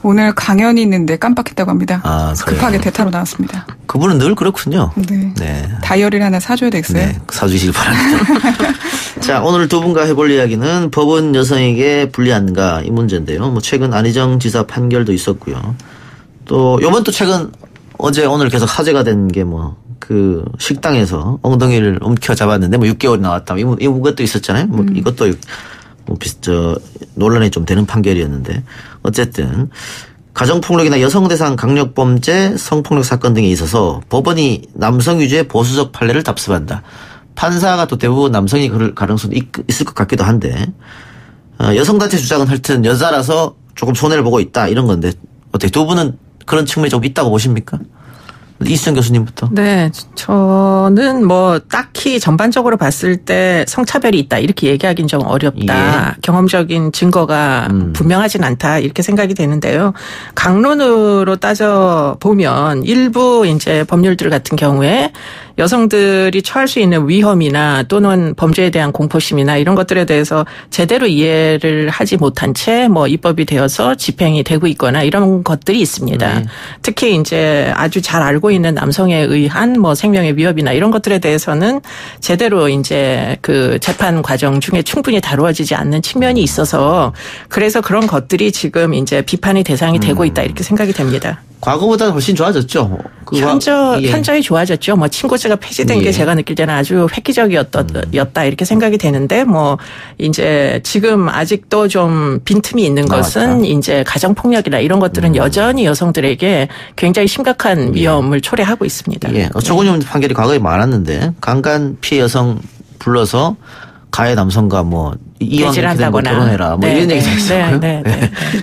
오늘 강연이 있는데 깜빡했다고 합니다. 아, 급하게 대타로 나왔습니다. 그분은 늘 그렇군요. 네. 네. 다이어리를 하나 사줘야 되겠어요? 네, 사주시길 바랍니다. 자, 오늘 두 분과 해볼 이야기는 법은 여성에게 불리한가 이 문제인데요. 뭐 최근 안희정 지사 판결도 있었고요. 또 요번 또 최근 어제 오늘 계속 화제가 된 게 뭐 그 식당에서 엉덩이를 움켜잡았는데 뭐 6개월이 나왔다. 이것도 있었잖아요. 뭐 이것도 뭐 논란이 좀 되는 판결이었는데 어쨌든 가정폭력이나 여성 대상 강력범죄, 성폭력 사건 등에 있어서 법원이 남성 위주의 보수적 판례를 답습한다. 판사가 또 대부분 남성이 그럴 가능성도 있을 것 같기도 한데 여성단체 주장은 하여튼 여자라서 조금 손해를 보고 있다 이런 건데 어떻게 두 분은 그런 측면이 좀 있다고 보십니까? 이수정 교수님부터. 네, 저는 뭐 딱히 전반적으로 봤을 때 성차별이 있다 이렇게 얘기하기는 좀 어렵다. 예. 경험적인 증거가 분명하진 않다 이렇게 생각이 되는데요. 강론으로 따져 보면 일부 이제 법률들 같은 경우에 여성들이 처할 수 있는 위험이나 또는 범죄에 대한 공포심이나 이런 것들에 대해서 제대로 이해를 하지 못한 채 뭐 입법이 되어서 집행이 되고 있거나 이런 것들이 있습니다. 특히 이제 아주 잘 알고 있는 남성에 의한 뭐 생명의 위협이나 이런 것들에 대해서는 제대로 이제 그 재판 과정 중에 충분히 다루어지지 않는 측면이 있어서 그래서 그런 것들이 지금 이제 비판의 대상이 되고 있다 이렇게 생각이 됩니다. 과거보다는 훨씬 좋아졌죠. 현저히 좋아졌죠. 뭐 친고죄가 폐지된 게 제가 느낄 때는 아주 획기적이었다 이렇게 생각이 되는데 뭐 이제 지금 아직도 좀 빈틈이 있는 것은 이제 가정폭력이나 이런 것들은 여전히 여성들에게 굉장히 심각한 위험을 초래하고 있습니다. 예. 조건용 판결이 과거에 많았는데 강간 피해 여성 불러서 가해 남성과 뭐 이혼한다거나 결혼해라 뭐 이런 얘기가 있어요.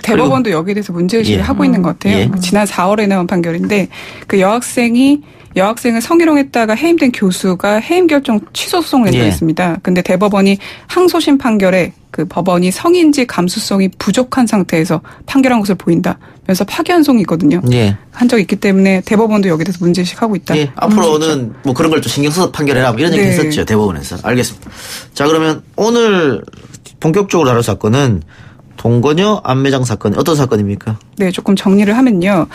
대법원도 여기에 대해서 문제의식을 하고 있는 것 같아요. 지난 4월에 나온 판결인데 그 여학생을 성희롱했다가 해임된 교수가 해임 결정 취소 소송을 낸 적이 있습니다. 근데 대법원이 항소심 판결에 그 법원이 성인지 감수성이 부족한 상태에서 판결한 것을 보인다면서 파기환송이 있거든요. 한 적이 있기 때문에 대법원도 여기에 대해서 문제의식하고 있다. 앞으로는 뭐 그런 걸 좀 신경 써서 판결해라 뭐 이런 얘기 했었죠. 대법원에서. 알겠습니다. 자, 그러면 오늘 본격적으로 다룰 사건은 동거녀 암매장 사건 어떤 사건입니까? 네, 조금 정리를 하면요.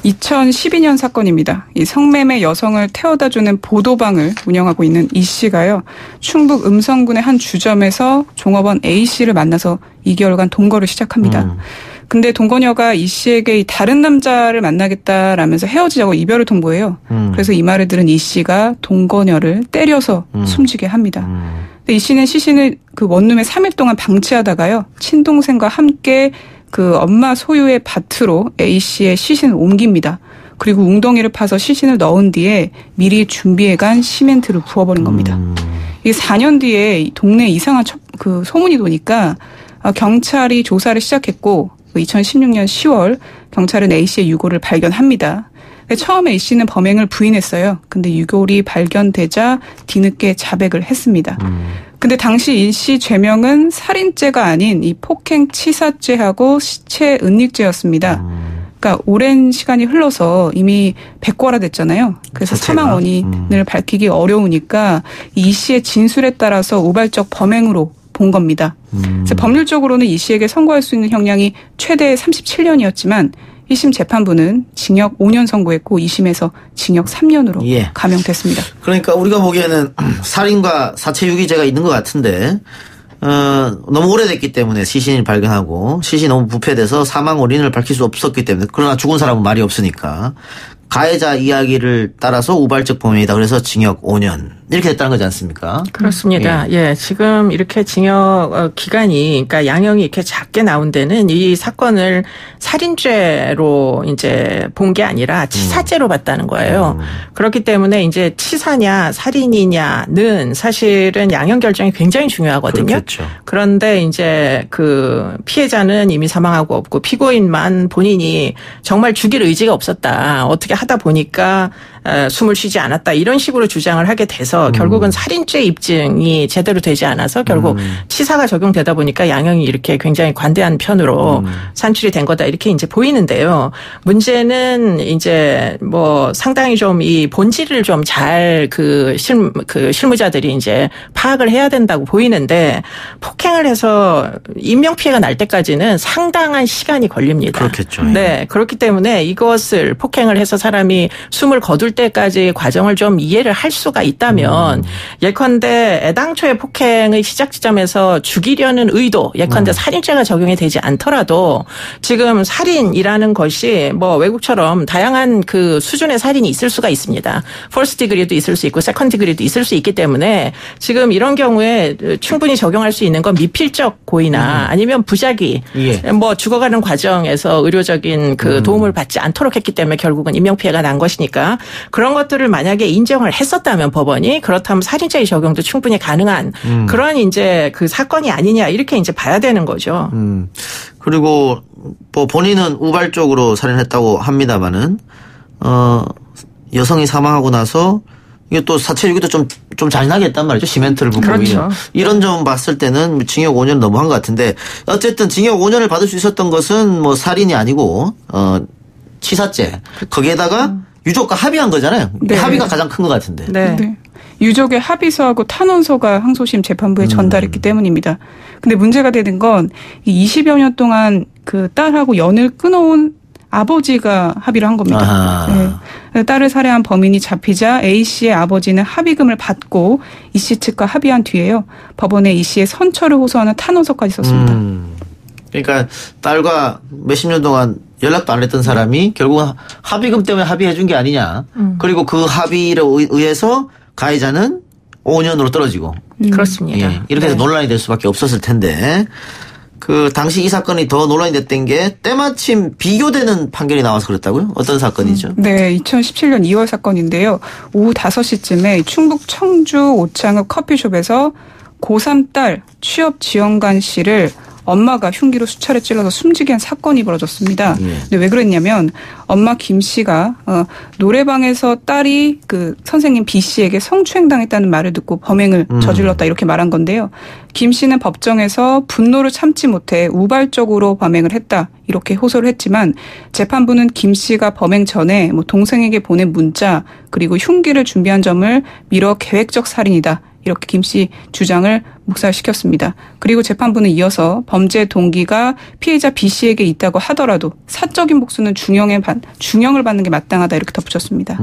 2012년 사건입니다. 이 성매매 여성을 태워다주는 보도방을 운영하고 있는 이 씨가요. 충북 음성군의 한 주점에서 종업원 A 씨를 만나서 2개월간 동거를 시작합니다. 근데 동거녀가 이 씨에게 다른 남자를 만나겠다라면서 헤어지자고 이별을 통보해요. 그래서 이 말을 들은 이 씨가 동거녀를 때려서 숨지게 합니다. 근데 이 씨는 시신을 그 원룸에 3일 동안 방치하다가요. 친동생과 함께 그 엄마 소유의 밭으로 A 씨의 시신을 옮깁니다. 그리고 웅덩이를 파서 시신을 넣은 뒤에 미리 준비해간 시멘트를 부어버린 겁니다. 이게 4년 뒤에 동네에 이상한 그 소문이 도니까 경찰이 조사를 시작했고 2016년 10월 경찰은 A씨의 유골을 발견합니다. 처음에 A씨는 범행을 부인했어요. 근데 유골이 발견되자 뒤늦게 자백을 했습니다. 근데 당시 A씨 죄명은 살인죄가 아닌 이 폭행 치사죄하고 시체 은닉죄였습니다. 그러니까 오랜 시간이 흘러서 이미 백과라됐잖아요. 그래서 자체가? 사망 원인을 밝히기 어려우니까 이 씨의 진술에 따라서 우발적 범행으로 본 겁니다. 그래서 법률적으로는 이 씨에게 선고할 수 있는 형량이 최대 37년이었지만 1심 재판부는 징역 5년 선고했고 2심에서 징역 3년으로 감형됐습니다. 그러니까 우리가 보기에는 살인과 사체 유기죄가 있는 것 같은데 너무 오래됐기 때문에 시신을 발견하고 시신이 너무 부패돼서 사망 원인을 밝힐 수 없었기 때문에 그러나 죽은 사람은 말이 없으니까 가해자 이야기를 따라서 우발적 범행이다. 그래서 징역 5년 이렇게 됐다는 거지 않습니까? 그렇습니다. 예, 지금 이렇게 징역 기간이 그러니까 양형이 이렇게 작게 나온 데는 이 사건을 살인죄로 이제 본 게 아니라 치사죄로 봤다는 거예요. 그렇기 때문에 이제 치사냐 살인이냐는 사실은 양형 결정이 굉장히 중요하거든요. 그렇겠죠. 그런데 이제 그 피해자는 이미 사망하고 없고 피고인만 본인이 정말 죽일 의지가 없었다. 어떻게 하다 보니까 숨을 쉬지 않았다. 이런 식으로 주장을 하게 돼서 결국은 살인죄 입증이 제대로 되지 않아서 결국 치사가 적용되다 보니까 양형이 이렇게 굉장히 관대한 편으로 산출이 된 거다. 이렇게 이제 보이는데요. 문제는 이제 뭐 상당히 좀 이 본질을 좀 잘 그 실무자들이 이제 파악을 해야 된다고 보이는데 폭행을 해서 인명피해가 날 때까지는 상당한 시간이 걸립니다. 그렇겠죠. 네. 그렇기 때문에 이것을 폭행을 해서 사람이 숨을 거둘 때까지 과정을 좀 이해를 할 수가 있다면 예컨대 애당초에 폭행의 시작 지점에서 죽이려는 의도 예컨대 살인죄가 적용이 되지 않더라도 지금 살인이라는 것이 뭐 외국처럼 다양한 그 수준의 살인이 있을 수가 있습니다. 퍼스트 디그리도 있을 수 있고 세컨드 디그리도 있을 수 있기 때문에 지금 이런 경우에 충분히 적용할 수 있는 건 미필적 고의나 아니면 부작위 뭐 죽어가는 과정에서 의료적인 그 도움을 받지 않도록 했기 때문에 결국은 인명피해가 난 것이니까 그런 것들을 만약에 인정을 했었다면 법원이 그렇다면 살인죄의 적용도 충분히 가능한 그런 이제 그 사건이 아니냐 이렇게 이제 봐야 되는 거죠. 그리고 뭐 본인은 우발적으로 살인했다고 합니다만은 여성이 사망하고 나서 이게 또 사체 유기도 좀 잔인하게 했단 말이죠. 시멘트를 붓고. 그렇죠. 이런 점 봤을 때는 징역 5년 너무한 것 같은데 어쨌든 징역 5년을 받을 수 있었던 것은 뭐 살인이 아니고 치사죄. 거기에다가 유족과 합의한 거잖아요. 네. 합의가 가장 큰 것 같은데. 네. 네. 유족의 합의서하고 탄원서가 항소심 재판부에 전달했기 때문입니다. 근데 문제가 되는 건 20여 년 동안 그 딸하고 연을 끊어온 아버지가 합의를 한 겁니다. 네. 딸을 살해한 범인이 잡히자 A씨의 아버지는 합의금을 받고 E씨 측과 합의한 뒤에요. 법원에 E씨의 선처를 호소하는 탄원서까지 썼습니다. 그러니까 딸과 몇십 년 동안 연락도 안 했던 사람이 결국은 합의금 때문에 합의해 준 게 아니냐. 그리고 그 합의에 의해서 가해자는 5년으로 떨어지고. 그렇습니다. 예, 이렇게 해서 논란이 될 수밖에 없었을 텐데 그 당시 이 사건이 더 논란이 됐던 게 때마침 비교되는 판결이 나와서 그랬다고요? 어떤 사건이죠? 네, 2017년 2월 사건인데요. 오후 5시쯤에 충북 청주 오창읍 커피숍에서 고3 딸 취업 지원관 씨를 엄마가 흉기로 수차례 찔러서 숨지게 한 사건이 벌어졌습니다. 근데 왜 그랬냐면 엄마 김 씨가 노래방에서 딸이 그 선생님 B 씨에게 성추행당했다는 말을 듣고 범행을 저질렀다 이렇게 말한 건데요. 김 씨는 법정에서 분노를 참지 못해 우발적으로 범행을 했다 이렇게 호소를 했지만 재판부는 김 씨가 범행 전에 뭐 동생에게 보낸 문자 그리고 흉기를 준비한 점을 미뤄 계획적 살인이다. 이렇게 김 씨 주장을 묵살시켰습니다. 그리고 재판부는 이어서 범죄 동기가 피해자 B 씨에게 있다고 하더라도 사적인 복수는 중형을 받는 게 마땅하다 이렇게 덧붙였습니다.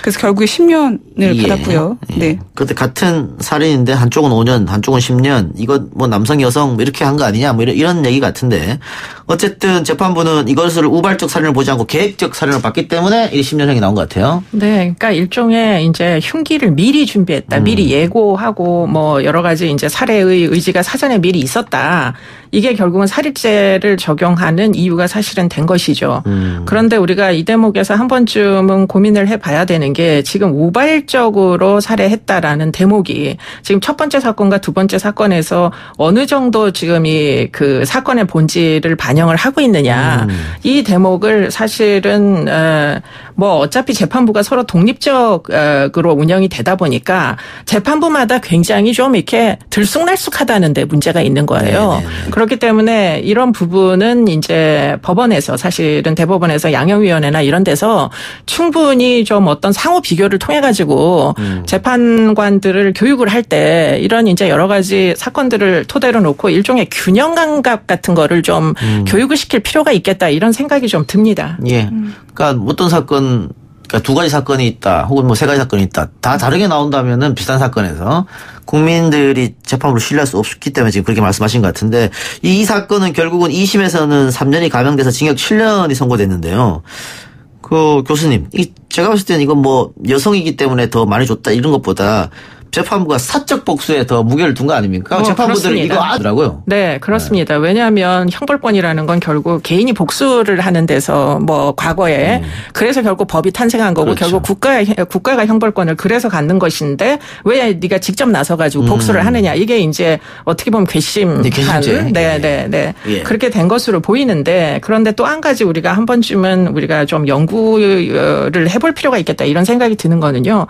그래서 결국에 10년을 받았고요. 네. 그때 같은 살인인데 한쪽은 5년, 한쪽은 10년. 이거 뭐 남성 여성 이렇게 한 거 아니냐 뭐 이런 얘기 같은데 어쨌든 재판부는 이것을 우발적 살인을 보지 않고 계획적 살인을 봤기 때문에 이 10년형이 나온 것 같아요. 네, 그러니까 일종의 이제 흉기를 미리 준비했다, 미리 예고하고 뭐 여러 가지 이제 살해의 의지가 사전에 미리 있었다. 이게 결국은 살인죄를 적용하는 이유가 사실은 된 것이죠. 그런데 우리가 이 대목에서 한 번쯤은 고민을 해봐야 되는 게 지금 우발적으로 살해했다라는 대목이 지금 첫 번째 사건과 두 번째 사건에서 어느 정도 지금 이 그 사건의 본질을 반영을 하고 있느냐. 이 대목을 사실은 뭐 어차피 재판부가 서로 독립적으로 운영이 되다 보니까 재판부마다 굉장히 좀 이렇게 들쑥날쑥하다는 데 문제가 있는 거예요. 네네. 그렇기 때문에 이런 부분은 이제 법원에서 사실은 대법원에서 양형위원회나 이런 데서 충분히 좀 어떤 상호 비교를 통해 가지고 재판관들을 교육을 할 때 이런 이제 여러 가지 사건들을 토대로 놓고 일종의 균형 감각 같은 거를 좀 교육을 시킬 필요가 있겠다 이런 생각이 좀 듭니다. 예. 그러니까 어떤 사건 그러니까 두 가지 사건이 있다 혹은 뭐 세 가지 사건이 있다. 다 다르게 나온다면은 비슷한 사건에서 국민들이 재판부를 신뢰할 수 없기 때문에 지금 그렇게 말씀하신 것 같은데 이 사건은 결국은 2심에서는 3년이 감형돼서 징역 7년이 선고됐는데요. 그 교수님, 제가 봤을 때는 이건 뭐 여성이기 때문에 더 많이 줬다 이런 것보다 재판부가 사적 복수에 더 무게를 둔 거 아닙니까? 재판부들은 이거 아더라고요. 네, 그렇습니다. 네. 왜냐하면 형벌권이라는 건 결국 개인이 복수를 하는 데서 뭐 과거에 그래서 결국 법이 탄생한 거고 그렇죠. 결국 국가가 형벌권을 그래서 갖는 것인데 왜 네가 직접 나서가지고 복수를 하느냐 이게 이제 어떻게 보면 괘씸한 네. 예. 그렇게 된 것으로 보이는데 그런데 또 한 가지 우리가 한 번쯤은 우리가 좀 연구를 해볼 필요가 있겠다 이런 생각이 드는 거는요.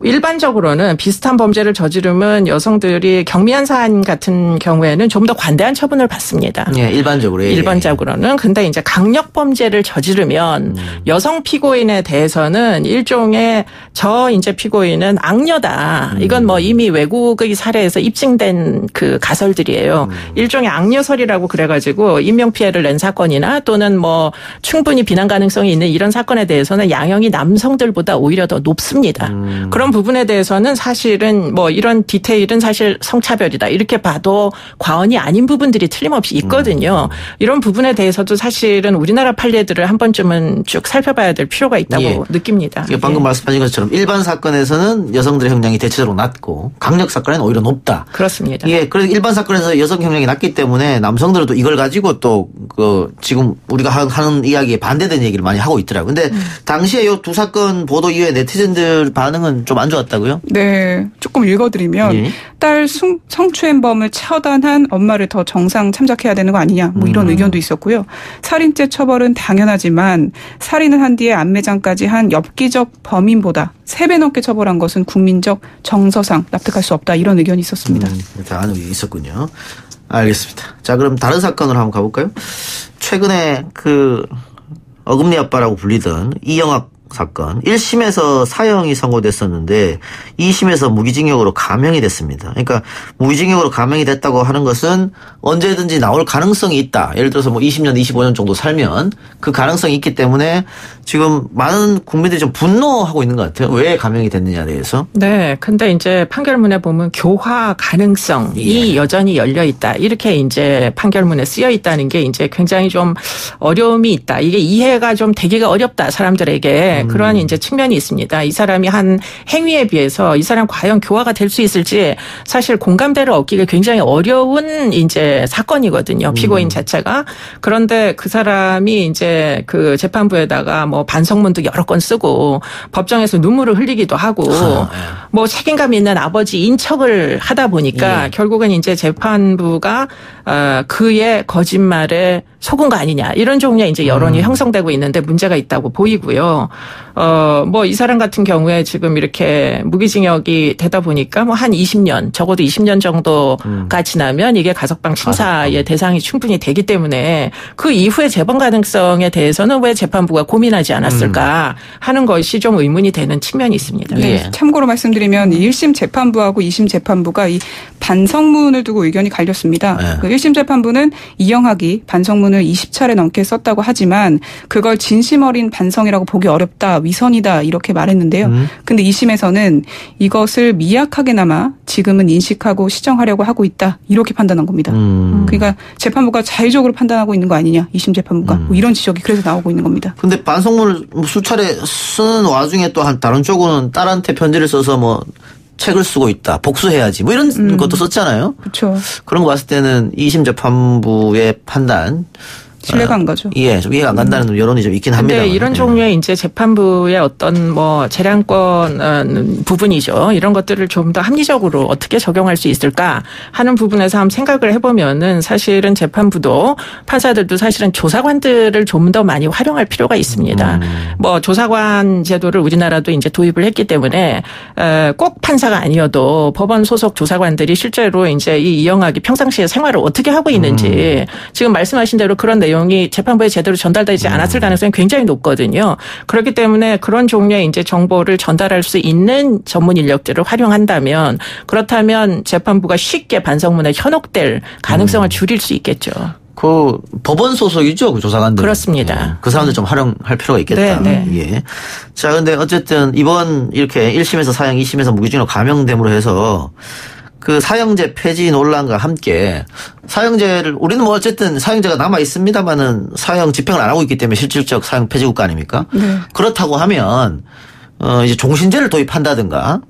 일반적으로는 비슷한 범죄를 저지르면 여성들이 경미한 사안 같은 경우에는 좀 더 관대한 처분을 받습니다. 예, 일반적으로. 일반적으로는. 근데 이제 강력 범죄를 저지르면 여성 피고인에 대해서는 일종의 저 이제 피고인은 악녀다. 이건 뭐 이미 외국의 사례에서 입증된 그 가설들이에요. 일종의 악녀설이라고 그래가지고 인명피해를 낸 사건이나 또는 뭐 충분히 비난 가능성이 있는 이런 사건에 대해서는 양형이 남성들보다 오히려 더 높습니다. 그런 부분에 대해서는 사실은 뭐 이런 디테일은 사실 성차별이다. 이렇게 봐도 과언이 아닌 부분들이 틀림없이 있거든요. 이런 부분에 대해서도 사실은 우리나라 판례들을 한 번쯤은 쭉 살펴봐야 될 필요가 있다고 느낍니다. 방금 말씀하신 것처럼 일반 사건에서는 여성들의 형량이 대체적으로 낮고 강력 사건에는 오히려 높다. 그렇습니다. 예, 그래서 일반 사건에서 여성 형량이 낮기 때문에 남성들은 또 이걸 가지고 또 그 지금 우리가 하는 이야기에 반대되는 얘기를 많이 하고 있더라고요. 근데 당시에 이 두 사건 보도 이후에 네티즌들 반응은 좀 안 좋았다고요? 네. 조금 읽어드리면 딸 성추행범을 처단한 엄마를 더 정상 참작해야 되는 거 아니냐 뭐 이런 의견도 있었고요. 살인죄 처벌은 당연하지만 살인을 한 뒤에 안매장까지 한 엽기적 범인보다 3배 넘게 처벌한 것은 국민적 정서상 납득할 수 없다 이런 의견이 있었습니다. 다른 의견이 있었군요. 알겠습니다. 자, 그럼 다른 사건으로 한번 가볼까요? 최근에 그 어금니 아빠라고 불리던 이영학 사건 1심에서 사형이 선고됐었는데 2심에서 무기징역으로 감형이 됐습니다. 그러니까 무기징역으로 감형이 됐다고 하는 것은 언제든지 나올 가능성이 있다. 예를 들어서 뭐 20년, 25년 정도 살면 그 가능성이 있기 때문에 지금 많은 국민들이 좀 분노하고 있는 것 같아요. 왜 감형이 됐느냐에 대해서. 네. 근데 이제 판결문에 보면 교화 가능성이 여전히 열려 있다. 이렇게 이제 판결문에 쓰여 있다는 게 이제 굉장히 좀 어려움이 있다. 이게 이해가 좀 되기가 어렵다. 사람들에게. 그런 이제 측면이 있습니다. 이 사람이 한 행위에 비해서 이 사람 과연 교화가 될 수 있을지 사실 공감대를 얻기가 굉장히 어려운 이제 사건이거든요. 피고인 자체가. 그런데 그 사람이 이제 그 재판부에다가 뭐 반성문도 여러 건 쓰고 법정에서 눈물을 흘리기도 하고 뭐 책임감 있는 아버지 인척을 하다 보니까 결국은 이제 재판부가 그의 거짓말에 속은 거 아니냐 이런 종류의 이제 여론이 형성되고 있는데 문제가 있다고 보이고요. 뭐 이 사람 같은 경우에 지금 이렇게 무기징역이 되다 보니까 뭐 한 20년 적어도 20년 정도가 지나면 이게 가석방 심사의 대상이 충분히 되기 때문에 그 이후에 재범 가능성에 대해서는 왜 재판부가 고민하지 않았을까 하는 것이 좀 의문이 되는 측면이 있습니다. 네. 참고로 말씀드리면 1심 재판부하고 2심 재판부가 이 반성문을 두고 의견이 갈렸습니다. 그 1심 재판부는 이영학이 반성문을 20차례 넘게 썼다고 하지만 그걸 진심 어린 반성이라고 보기 어렵다. 위선이다. 이렇게 말했는데요. 근데 2심에서는 이것을 미약하게나마 지금은 인식하고 시정하려고 하고 있다. 이렇게 판단한 겁니다. 그러니까 재판부가 자의적으로 판단하고 있는 거 아니냐. 2심 재판부가. 뭐 이런 지적이 그래서 나오고 있는 겁니다. 근데 반성문을 수차례 쓰는 와중에 또 한 다른 쪽으로는 딸한테 편지를 써서 뭐 책을 쓰고 있다. 복수해야지. 뭐 이런 것도 썼잖아요. 그렇죠. 그런 거 봤을 때는 2심 재판부의 판단 신뢰가 안 가죠. 예, 좀 이해가 안 간다는 여론이 좀 있긴 합니다. 근데 이런 종류의 이제 재판부의 어떤 뭐 재량권 부분이죠. 이런 것들을 좀 더 합리적으로 어떻게 적용할 수 있을까 하는 부분에서 한번 생각을 해보면은 사실은 재판부도 판사들도 사실은 조사관들을 좀 더 많이 활용할 필요가 있습니다. 뭐 조사관 제도를 우리나라도 이제 도입을 했기 때문에 꼭 판사가 아니어도 법원 소속 조사관들이 실제로 이제 이 이영학이 평상시에 생활을 어떻게 하고 있는지 지금 말씀하신 대로 그런 내용이 재판부에 제대로 전달되지 않았을 가능성이 굉장히 높거든요. 그렇기 때문에 그런 종류의 이제 정보를 전달할 수 있는 전문 인력들을 활용한다면 그렇다면 재판부가 쉽게 반성문에 현혹될 가능성을 줄일 수 있겠죠. 그 법원 소속이죠, 그 조사관들. 그렇습니다. 예. 그 사람들 좀 활용할 필요가 있겠다. 네, 네. 예. 자, 근데 어쨌든 이번 이렇게 1심에서 사형, 2심에서 무기징역 감형됨으로 해서 그 사형제 폐지 논란과 함께 사형제를 우리는 뭐 어쨌든 사형제가 남아 있습니다만은 사형 집행을 안 하고 있기 때문에 실질적 사형 폐지 국가 아닙니까? 네. 그렇다고 하면 이제 종신제를 도입한다든가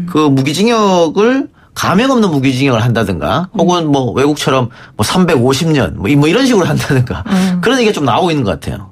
그 무기징역을 감형 없는 무기징역을 한다든가 혹은 뭐 외국처럼 뭐 350년 뭐 이런 식으로 한다든가 그런 얘기가 좀 나오고 있는 것 같아요.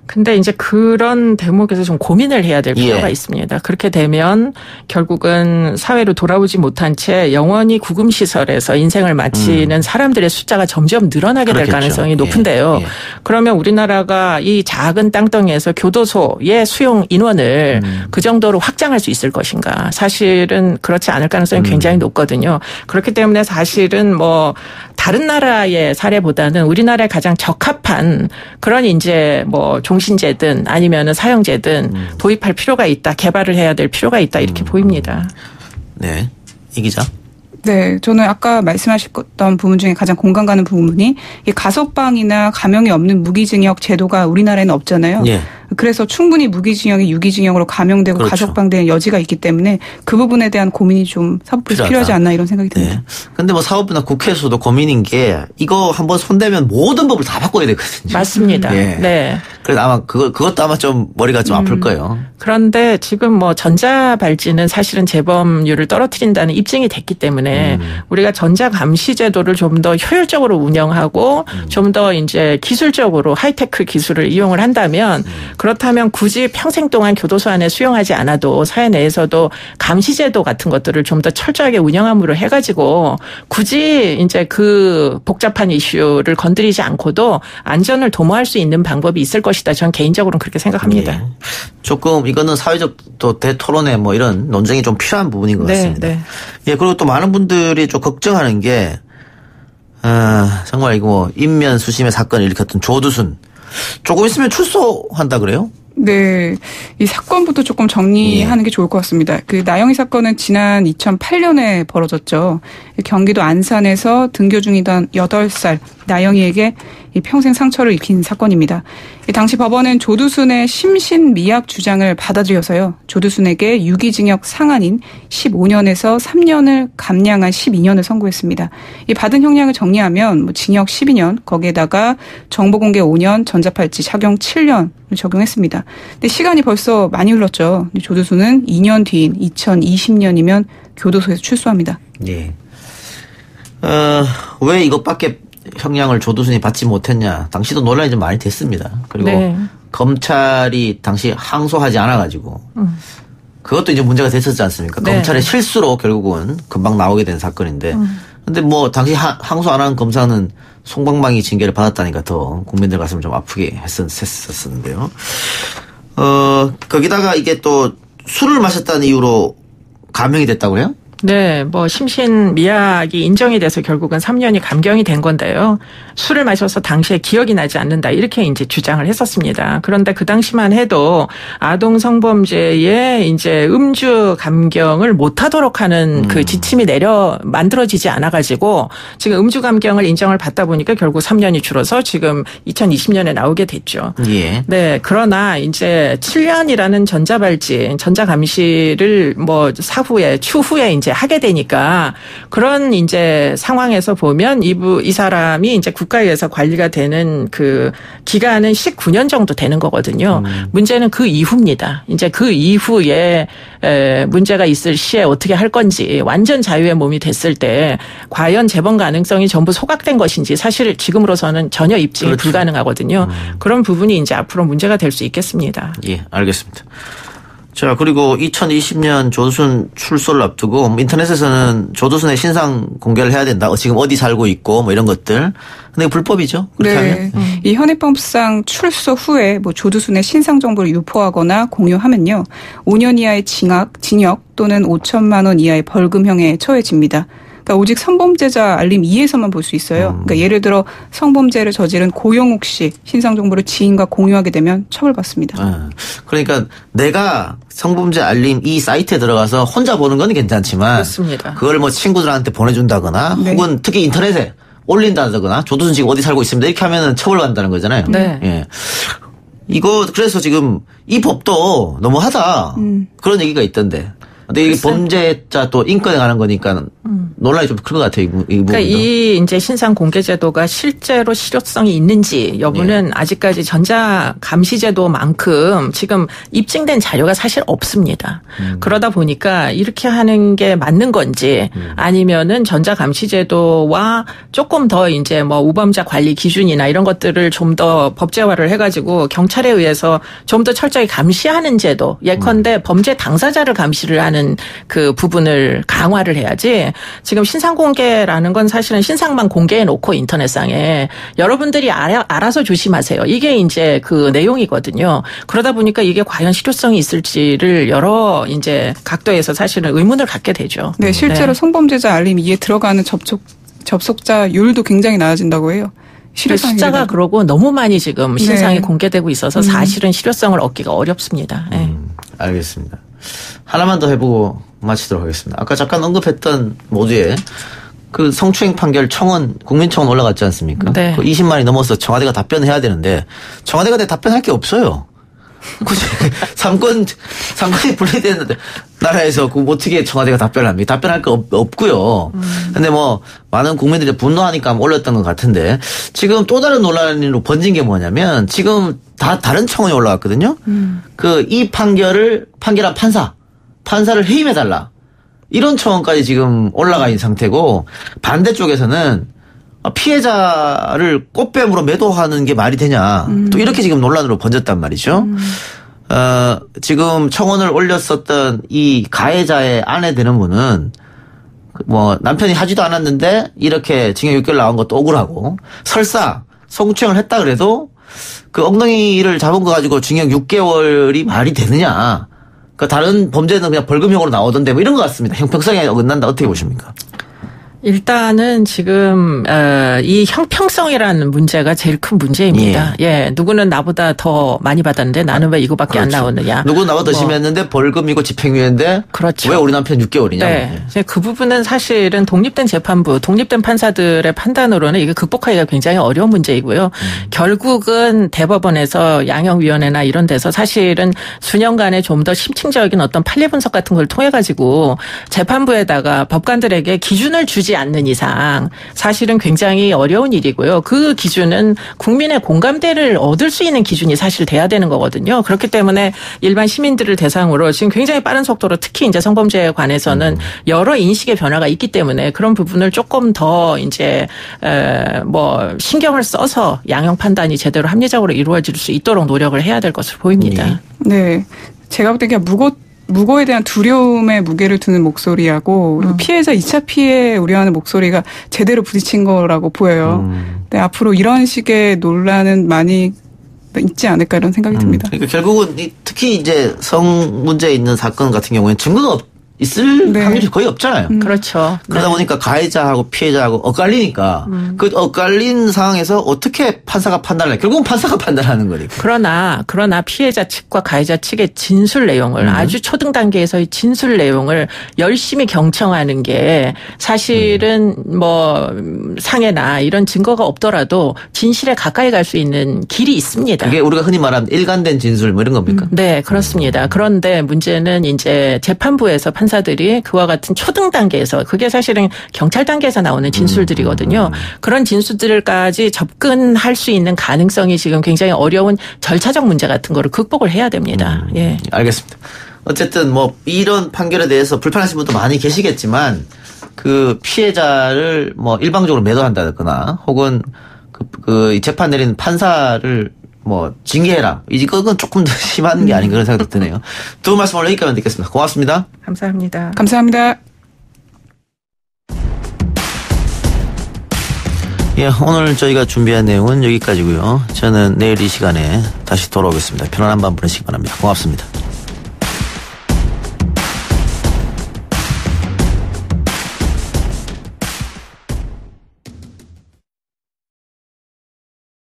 근데 이제 그런 대목에서 좀 고민을 해야 될 필요가 예. 있습니다. 그렇게 되면 결국은 사회로 돌아오지 못한 채 영원히 구금시설에서 인생을 마치는 사람들의 숫자가 점점 늘어나게 될 그렇겠죠. 가능성이 높은데요. 예. 그러면 우리나라가 이 작은 땅덩이에서 교도소의 수용 인원을 그 정도로 확장할 수 있을 것인가. 사실은 그렇지 않을 가능성이 굉장히 높거든요. 그렇기 때문에 사실은 뭐 다른 나라의 사례보다는 우리나라에 가장 적합한 그런 이제 뭐 종신제든 아니면은 사형제든 도입할 필요가 있다. 개발을 해야 될 필요가 있다. 이렇게 보입니다. 네. 이 기자. 네, 저는 아까 말씀하셨던 부분 중에 가장 공감 가는 부분이 이 가석방이나 감형이 없는 무기징역 제도가 우리나라에는 없잖아요. 예. 그래서 충분히 무기징역이 유기징역으로 감형되고 그렇죠. 가석방되는 여지가 있기 때문에 그 부분에 대한 고민이 좀 사법부에서 필요하지 않나 이런 생각이 듭니다. 네. 근데 뭐 사법부나 국회에서도 고민인 게 이거 한번 손대면 모든 법을 다 바꿔야 되거든요. 맞습니다. 예. 네. 그래서 아마 그것도 아마 좀 머리가 좀 아플 거예요. 그런데 지금 뭐 전자발찌는 사실은 재범률을 떨어뜨린다는 입증이 됐기 때문에 우리가 전자감시제도를 좀 더 효율적으로 운영하고 좀 더 이제 기술적으로 하이테크 기술을 이용을 한다면 그렇다면 굳이 평생 동안 교도소 안에 수용하지 않아도 사회 내에서도 감시제도 같은 것들을 좀 더 철저하게 운영함으로 해가지고 굳이 이제 그 복잡한 이슈를 건드리지 않고도 안전을 도모할 수 있는 방법이 있을 것이다. 저는 개인적으로는 그렇게 생각합니다. 네. 조금 이거는 사회적 또 대토론회 뭐 이런 논쟁이 좀 필요한 부분인 것 같습니다. 네. 예, 그리고 또 많은 분들이 좀 걱정하는 게 정말 이거 뭐 인면 수심의 사건을 일으켰던 조두순 조금 있으면 출소한다 그래요? 네. 이 사건부터 조금 정리하는 게 좋을 것 같습니다. 그 나영희 사건은 지난 2008년에 벌어졌죠. 경기도 안산에서 등교 중이던 8살 나영희에게 이 평생 상처를 입힌 사건입니다. 당시 법원은 조두순의 심신미약 주장을 받아들여서요. 조두순에게 유기징역 상한인 15년에서 3년을 감량한 12년을 선고했습니다. 이 받은 형량을 정리하면 뭐 징역 12년 거기에다가 정보공개 5년 전자팔찌 착용 7년을 적용했습니다. 근데 시간이 벌써 많이 흘렀죠. 조두순은 2년 뒤인 2020년이면 교도소에서 출소합니다. 예. 왜 이것밖에 형량을 조두순이 받지 못했냐. 당시도 논란이 좀 많이 됐습니다. 그리고 네. 검찰이 당시 항소하지 않아가지고 그것도 이제 문제가 됐었지 않습니까? 네. 검찰의 실수로 결국은 금방 나오게 된 사건인데 근데 뭐 당시 항소 안 한 검사는 송방망이 징계를 받았다니까 더 국민들 가슴을 좀 아프게 했었는데요. 거기다가 이게 또 술을 마셨다는 이유로 감형이 됐다고요? 네, 뭐 심신미약이 인정이 돼서 결국은 3년이 감경이 된 건데요. 술을 마셔서 당시에 기억이 나지 않는다 이렇게 이제 주장을 했었습니다. 그런데 그 당시만 해도 아동 성범죄에 이제 음주 감경을 못하도록 하는 그 지침이 만들어지지 않아가지고 지금 음주 감경을 인정을 받다 보니까 결국 3년이 줄어서 지금 2020년에 나오게 됐죠. 예. 네, 그러나 이제 7년이라는 전자발찌, 전자감시를 뭐 추후에 이제 이제 하게 되니까 그런 이제 상황에서 보면 이 사람이 이제 국가에서 관리가 되는 그 기간은 19년 정도 되는 거거든요. 문제는 그 이후입니다. 이제 그 이후에 문제가 있을 시에 어떻게 할 건지 완전 자유의 몸이 됐을 때 과연 재범 가능성이 전부 소각된 것인지 사실 지금으로서는 전혀 입증이 그렇죠. 불가능하거든요. 그런 부분이 이제 앞으로 문제가 될 수 있겠습니다. 예, 알겠습니다. 자, 그리고 2020년 조두순 출소를 앞두고 인터넷에서는 조두순의 신상 공개를 해야 된다. 지금 어디 살고 있고 뭐 이런 것들. 근데 불법이죠. 그렇게 네. 하면. 이 현행법상 출소 후에 뭐 조두순의 신상 정보를 유포하거나 공유하면요. 5년 이하의 징역 또는 5천만 원 이하의 벌금형에 처해집니다. 그러니까 오직 성범죄자 알림 2에서만 볼 수 있어요. 그러니까 예를 들어 성범죄를 저지른 고영욱 씨 신상 정보를 지인과 공유하게 되면 처벌받습니다. 그러니까 내가 성범죄 알림 2 사이트에 들어가서 혼자 보는 건 괜찮지만 그렇습니다. 그걸 뭐 친구들한테 보내준다거나 네. 혹은 특히 인터넷에 올린다거나 조두순 지금 어디 살고 있습니다 이렇게 하면은 처벌받는다는 거잖아요. 네. 예. 이거 그래서 지금 이 법도 너무하다 그런 얘기가 있던데. 근데 이게 범죄자 또 인권에 관한 거니까 논란이 좀 클 것 같아요. 이 부분도. 그러니까 이 이제 신상 공개 제도가 실제로 실효성이 있는지 여부는 네. 아직까지 전자 감시 제도만큼 지금 입증된 자료가 사실 없습니다. 그러다 보니까 이렇게 하는 게 맞는 건지 아니면은 전자 감시 제도와 조금 더 이제 뭐 우범자 관리 기준이나 이런 것들을 좀 더 법제화를 해가지고 경찰에 의해서 좀 더 철저히 감시하는 제도. 예컨대 범죄 당사자를 감시를 하는 그 부분을 강화를 해야지 지금 신상 공개라는 건 사실은 신상만 공개해 놓고 인터넷상에 여러분들이 알아서 조심하세요. 이게 이제 그 내용이거든요. 그러다 보니까 이게 과연 실효성이 있을지를 여러 이제 각도에서 사실은 의문을 갖게 되죠. 네, 실제로 네. 성범죄자 알림 2에 들어가는 접속자율도 굉장히 낮아진다고 해요. 숫자가 그러고 너무 많이 지금 신상이 네. 공개되고 있어서 사실은 실효성을 얻기가 어렵습니다. 네. 알겠습니다. 하나만 더 해보고 마치도록 하겠습니다. 아까 잠깐 언급했던 모두에 그 성추행 판결 청원, 국민청원 올라갔지 않습니까? 네. 그 20만이 넘어서 청와대가 답변해야 되는데 청와대가 답변할 게 없어요. 굳이 삼권이 분리됐는데 나라에서 그 어떻게 청와대가 답변합니까? 답변할 거 없고요. 근데 뭐 많은 국민들이 분노하니까 올렸던 것 같은데 지금 또 다른 논란으로 번진 게 뭐냐면 지금 다 다른 청원이 올라왔거든요. 그 이 판결한 판사를 해임해달라. 이런 청원까지 지금 올라가 있는 상태고 반대쪽에서는 피해자를 꽃뱀으로 매도하는 게 말이 되냐. 또 이렇게 지금 논란으로 번졌단 말이죠. 지금 청원을 올렸었던 이 가해자의 아내 되는 분은 뭐 남편이 하지도 않았는데 이렇게 징역 6개월 나온 것도 억울하고 설사 성추행을 했다 그래도 그 엉덩이를 잡은 거 가지고 징역 6개월이 말이 되느냐. 그러니까 다른 범죄는 그냥 벌금형으로 나오던데 뭐 이런 것 같습니다. 형평성에 어긋난다. 어떻게 보십니까? 일단은 지금 이 형평성이라는 문제가 제일 큰 문제입니다. 예, 누구는 나보다 더 많이 받았는데 나는 왜 이거밖에 그렇죠. 안 나오느냐. 누구는 나보다 더 심했는데 벌금이고 집행유예인데 그렇죠. 왜 우리 남편 6개월이냐. 네. 그 부분은 사실은 독립된 재판부, 독립된 판사들의 판단으로는 이게 극복하기가 굉장히 어려운 문제이고요. 결국은 대법원에서 양형위원회나 이런 데서 사실은 수년간의 좀 더 심층적인 어떤 판례 분석 같은 걸 통해 가지고 재판부에다가 법관들에게 기준을 주지 않는 이상 사실은 굉장히 어려운 일이고요. 그 기준은 국민의 공감대를 얻을 수 있는 기준이 사실 돼야 되는 거거든요. 그렇기 때문에 일반 시민들을 대상으로 지금 굉장히 빠른 속도로 특히 이제 성범죄에 관해서는 여러 인식의 변화가 있기 때문에 그런 부분을 조금 더 이제 뭐 신경을 써서 양형 판단이 제대로 합리적으로 이루어질 수 있도록 노력을 해야 될 것으로 보입니다. 네. 제가 볼 때 그냥 무고에 대한 두려움에 무게를 두는 목소리하고 피해자 2차 피해 우려하는 목소리가 제대로 부딪힌 거라고 보여요. 근데 앞으로 이런 식의 논란은 많이 있지 않을까 이런 생각이 듭니다. 그러니까 결국은 특히 이제 성 문제에 있는 사건 같은 경우에는 증거가 있을 확률이 거의 없잖아요. 그렇죠. 그러다 보니까 가해자하고 피해자하고 엇갈리니까 그 엇갈린 상황에서 어떻게 판사가 판단을 해? 결국은 판사가 판단하는 거니까. 그러나 피해자 측과 가해자 측의 진술 내용을 아주 초등 단계에서의 진술 내용을 열심히 경청하는 게 사실은 뭐 상해나 이런 증거가 없더라도 진실에 가까이 갈 수 있는 길이 있습니다. 그게 우리가 흔히 말하는 일관된 진술 뭐 이런 겁니까? 네, 그렇습니다. 그런데 문제는 이제 재판부에서 판사들이 판사들이 그와 같은 초등 단계에서 그게 사실은 경찰 단계에서 나오는 진술들이거든요. 그런 진술들까지 접근할 수 있는 가능성이 지금 굉장히 어려운 절차적 문제 같은 거를 극복을 해야 됩니다. 예. 알겠습니다. 어쨌든 뭐 이런 판결에 대해서 불편하신 분도 많이 계시겠지만 그 피해자를 뭐 일방적으로 매도한다거나 혹은 그 재판 내린 판사를 뭐 징계해라. 이건 조금 더 심한 게 아닌가 그런 생각도 드네요. 두 분 말씀 오늘 여기까지 듣겠습니다. 고맙습니다. 감사합니다. 감사합니다. 예, 오늘 저희가 준비한 내용은 여기까지고요. 저는 내일 이 시간에 다시 돌아오겠습니다. 편안한 밤 보내시기 바랍니다. 고맙습니다.